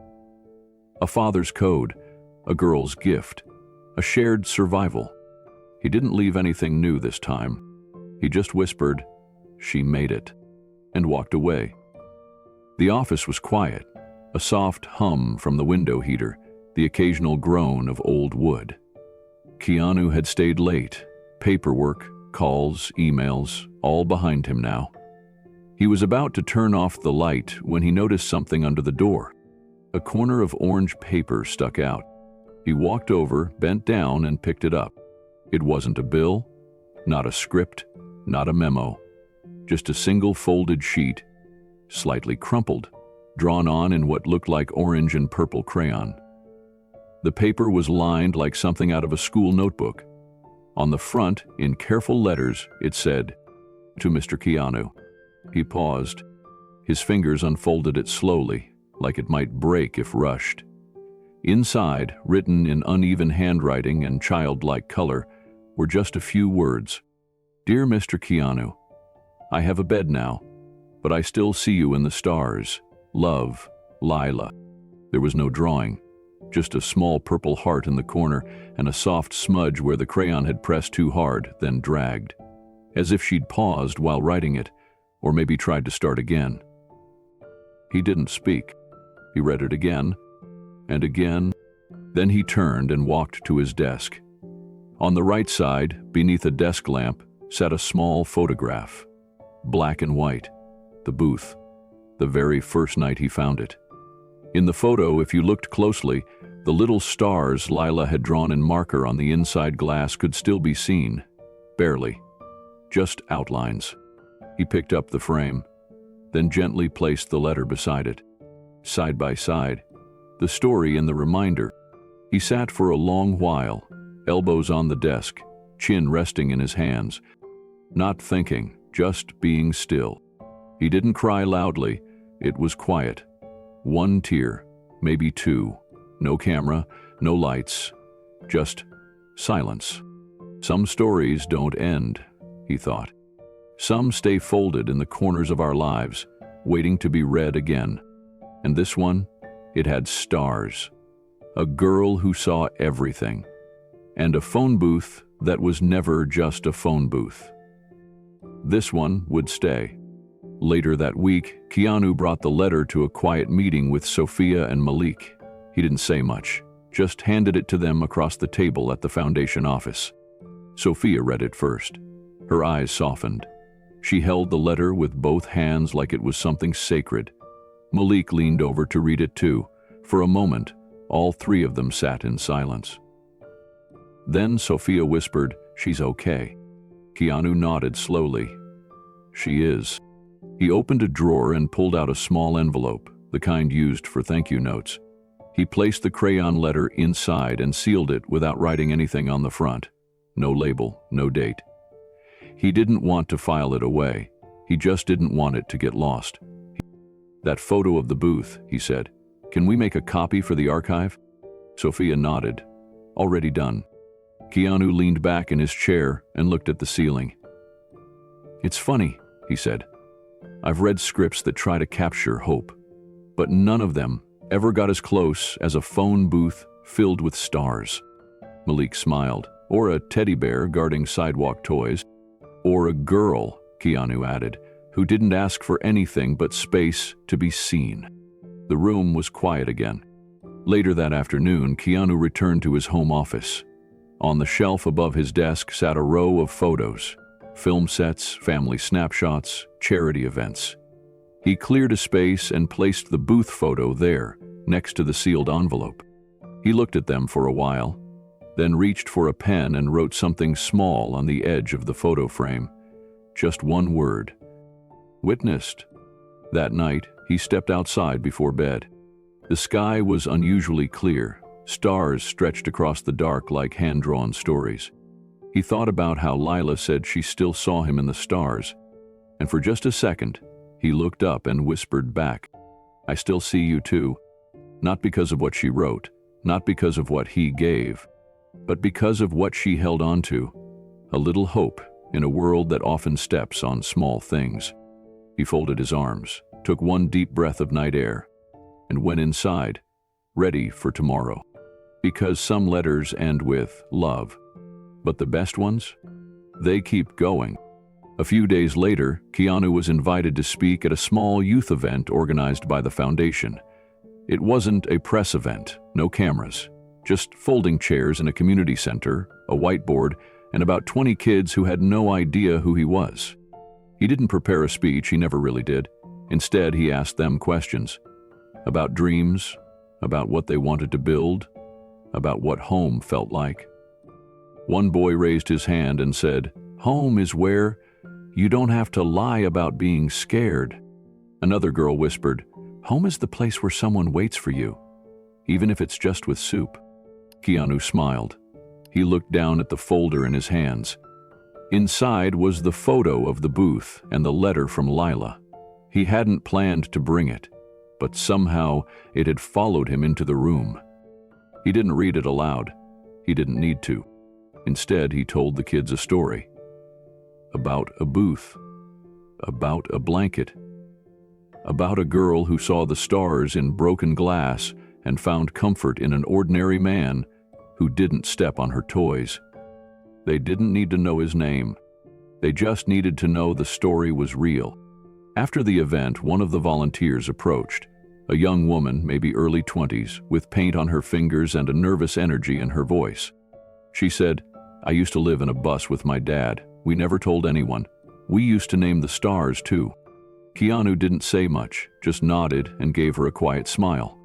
A father's code, a girl's gift, a shared survival. He didn't leave anything new this time. He just whispered, "She made it," and walked away. The office was quiet, a soft hum from the window heater, the occasional groan of old wood. Keanu had stayed late, paperwork, calls, emails, all behind him now. He was about to turn off the light when he noticed something under the door. A corner of orange paper stuck out. He walked over, bent down, and picked it up. It wasn't a bill, not a script, not a memo, just a single folded sheet, slightly crumpled, drawn on in what looked like orange and purple crayon. The paper was lined like something out of a school notebook. On the front, in careful letters, it said, "To Mr. Keanu." He paused. His fingers unfolded it slowly, like it might break if rushed. Inside, written in uneven handwriting and childlike color, were just a few words. "Dear Mr. Keanu, I have a bed now, but I still see you in the stars. Love, Lila." There was no drawing, just a small purple heart in the corner and a soft smudge where the crayon had pressed too hard, then dragged, as if she'd paused while writing it, or maybe tried to start again. He didn't speak. He read it again, and again. Then he turned and walked to his desk. On the right side, beneath a desk lamp, sat a small photograph. Black and white. The booth. The very first night he found it. In the photo, if you looked closely, the little stars Lila had drawn in marker on the inside glass could still be seen. Barely. Just outlines. He picked up the frame, then gently placed the letter beside it. Side by side, the story and the reminder. He sat for a long while, elbows on the desk, chin resting in his hands, not thinking, just being still. He didn't cry loudly. It was quiet. One tear, maybe two. No camera, no lights, just silence. Some stories don't end, he thought. Some stay folded in the corners of our lives, waiting to be read again. And this one, it had stars. A girl who saw everything. And a phone booth that was never just a phone booth. This one would stay. Later that week, Keanu brought the letter to a quiet meeting with Sophia and Malik. He didn't say much, just handed it to them across the table at the foundation office. Sophia read it first. Her eyes softened. She held the letter with both hands like it was something sacred. Malik leaned over to read it too. For a moment, all three of them sat in silence. Then Sophia whispered, "She's okay." Keanu nodded slowly. "She is." He opened a drawer and pulled out a small envelope, the kind used for thank you notes. He placed the crayon letter inside and sealed it without writing anything on the front. No label, no date. He didn't want to file it away. He just didn't want it to get lost. "That photo of the booth," he said. "Can we make a copy for the archive?" Sophia nodded. "Already done." Keanu leaned back in his chair and looked at the ceiling. "It's funny," he said. "I've read scripts that try to capture hope, but none of them ever got as close as a phone booth filled with stars." Malik smiled. "Or a teddy bear guarding sidewalk toys. Or a girl," Keanu added, "who didn't ask for anything but space to be seen." The room was quiet again. Later that afternoon, Keanu returned to his home office. On the shelf above his desk sat a row of photos. Film sets, family snapshots, charity events. He cleared a space and placed the booth photo there, next to the sealed envelope. He looked at them for a while, then reached for a pen and wrote something small on the edge of the photo frame. Just one word. Witnessed. That night, he stepped outside before bed. The sky was unusually clear. Stars stretched across the dark like hand-drawn stories. He thought about how Lila said she still saw him in the stars, and for just a second, he looked up and whispered back, "I still see you too." Not because of what she wrote, not because of what he gave, but because of what she held on to, a little hope in a world that often steps on small things. He folded his arms, took one deep breath of night air, and went inside, ready for tomorrow. Because some letters end with love, but the best ones? They keep going. A few days later, Keanu was invited to speak at a small youth event organized by the foundation. It wasn't a press event, no cameras, just folding chairs in a community center, a whiteboard, and about 20 kids who had no idea who he was. He didn't prepare a speech, he never really did. Instead, he asked them questions about dreams, about what they wanted to build, about what home felt like. One boy raised his hand and said, "Home is where you don't have to lie about being scared." Another girl whispered, "Home is the place where someone waits for you, even if it's just with soup." Keanu smiled. He looked down at the folder in his hands. Inside was the photo of the booth and the letter from Lila. He hadn't planned to bring it, but somehow it had followed him into the room. He didn't read it aloud. He didn't need to. Instead, he told the kids a story. About a booth. About a blanket. About a girl who saw the stars in broken glass and found comfort in an ordinary man who didn't step on her toys. They didn't need to know his name. They just needed to know the story was real. After the event, one of the volunteers approached, a young woman, maybe early 20s, with paint on her fingers and a nervous energy in her voice. She said, "I used to live in a bus with my dad. We never told anyone. We used to name the stars, too." Keanu didn't say much, just nodded and gave her a quiet smile.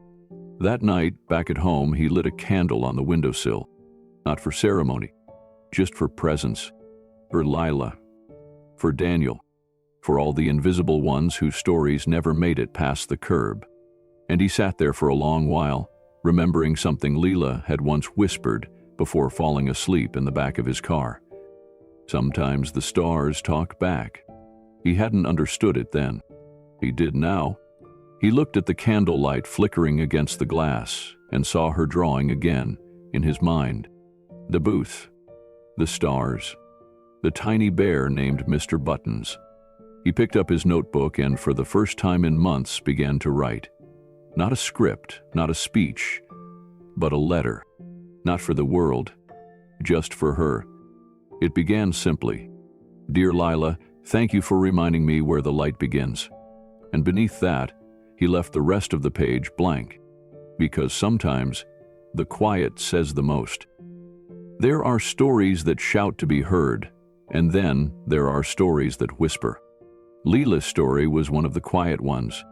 That night, back at home, he lit a candle on the windowsill. Not for ceremony, just for presence. For Lila. For Daniel. For all the invisible ones whose stories never made it past the curb. And he sat there for a long while, remembering something Lila had once whispered before falling asleep in the back of his car. Sometimes the stars talk back. He hadn't understood it then. He did now. He looked at the candlelight flickering against the glass and saw her drawing again in his mind. The booth, the stars, the tiny bear named Mr. Buttons. He picked up his notebook and for the first time in months began to write. Not a script, not a speech, but a letter. Not for the world, just for her. It began simply. "Dear Lila, thank you for reminding me where the light begins." And beneath that, he left the rest of the page blank, because sometimes the quiet says the most. There are stories that shout to be heard, and then there are stories that whisper. Lila's story was one of the quiet ones.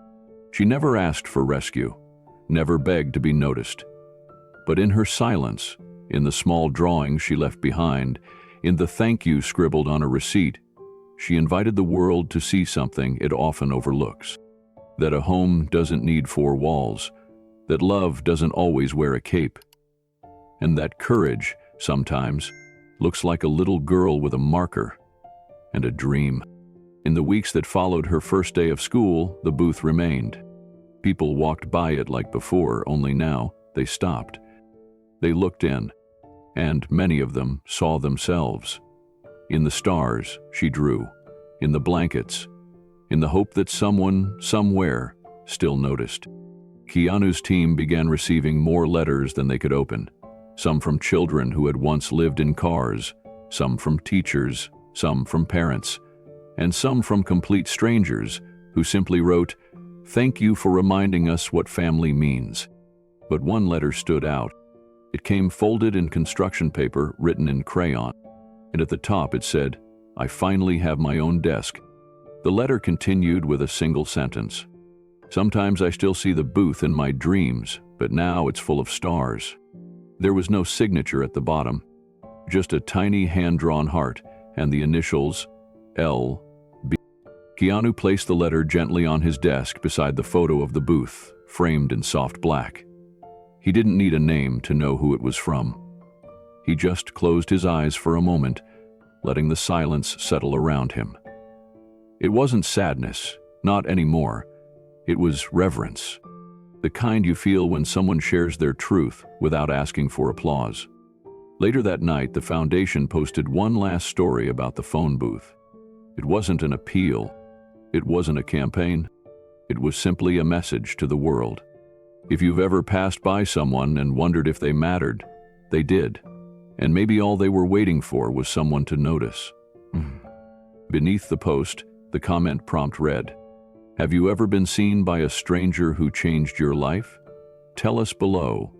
She never asked for rescue, never begged to be noticed. But in her silence, in the small drawings she left behind, in the thank you scribbled on a receipt, she invited the world to see something it often overlooks. That a home doesn't need four walls, that love doesn't always wear a cape, and that courage, sometimes, looks like a little girl with a marker and a dream. In the weeks that followed her first day of school, the booth remained. People walked by it like before, only now they stopped. They looked in, and many of them saw themselves. In the stars she drew, in the blankets, in the hope that someone, somewhere, still noticed. Keanu's team began receiving more letters than they could open, some from children who had once lived in cars, some from teachers, some from parents, and some from complete strangers who simply wrote, "Thank you for reminding us what family means." But one letter stood out. It came folded in construction paper, written in crayon, and at the top it said, "I finally have my own desk." The letter continued with a single sentence. "Sometimes I still see the booth in my dreams, but now it's full of stars." There was no signature at the bottom, just a tiny hand-drawn heart and the initials L.B. Keanu placed the letter gently on his desk beside the photo of the booth, framed in soft black. He didn't need a name to know who it was from. He just closed his eyes for a moment, letting the silence settle around him. It wasn't sadness, not anymore. It was reverence, the kind you feel when someone shares their truth without asking for applause. Later that night, the foundation posted one last story about the phone booth. It wasn't an appeal. It wasn't a campaign. It was simply a message to the world. If you've ever passed by someone and wondered if they mattered, they did. And maybe all they were waiting for was someone to notice. Beneath the post, the comment prompt read, "Have you ever been seen by a stranger who changed your life? Tell us below."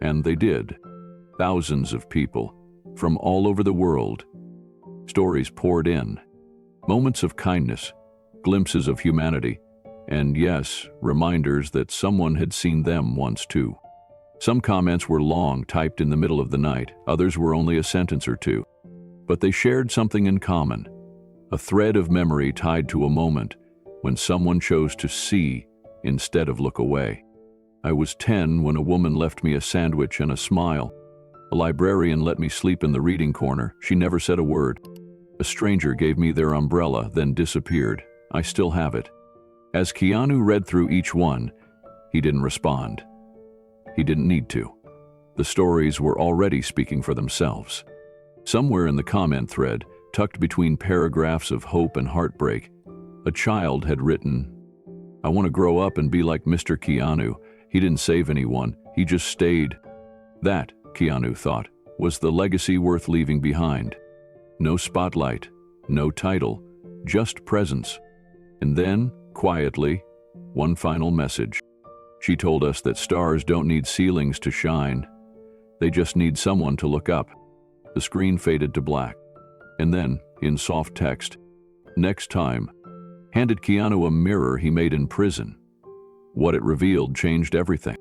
And they did. Thousands of people, from all over the world. Stories poured in. Moments of kindness, glimpses of humanity, and yes, reminders that someone had seen them once too. Some comments were long, typed in the middle of the night. Others were only a sentence or two. But they shared something in common, a thread of memory tied to a moment when someone chose to see instead of look away. I was 10 when a woman left me a sandwich and a smile. A librarian let me sleep in the reading corner. She never said a word. A stranger gave me their umbrella, then disappeared. I still have it. As Keanu read through each one, he didn't respond. He didn't need to. The stories were already speaking for themselves. Somewhere in the comment thread, tucked between paragraphs of hope and heartbreak, a child had written, "I want to grow up and be like Mr. Keanu. He didn't save anyone, he just stayed." That, Keanu thought, was the legacy worth leaving behind. No spotlight, no title, just presence. And then, quietly, one final message. She told us that stars don't need ceilings to shine. They just need someone to look up. The screen faded to black. And then, in soft text, "Next time," handed Keanu a mirror he made in prison. What it revealed changed everything.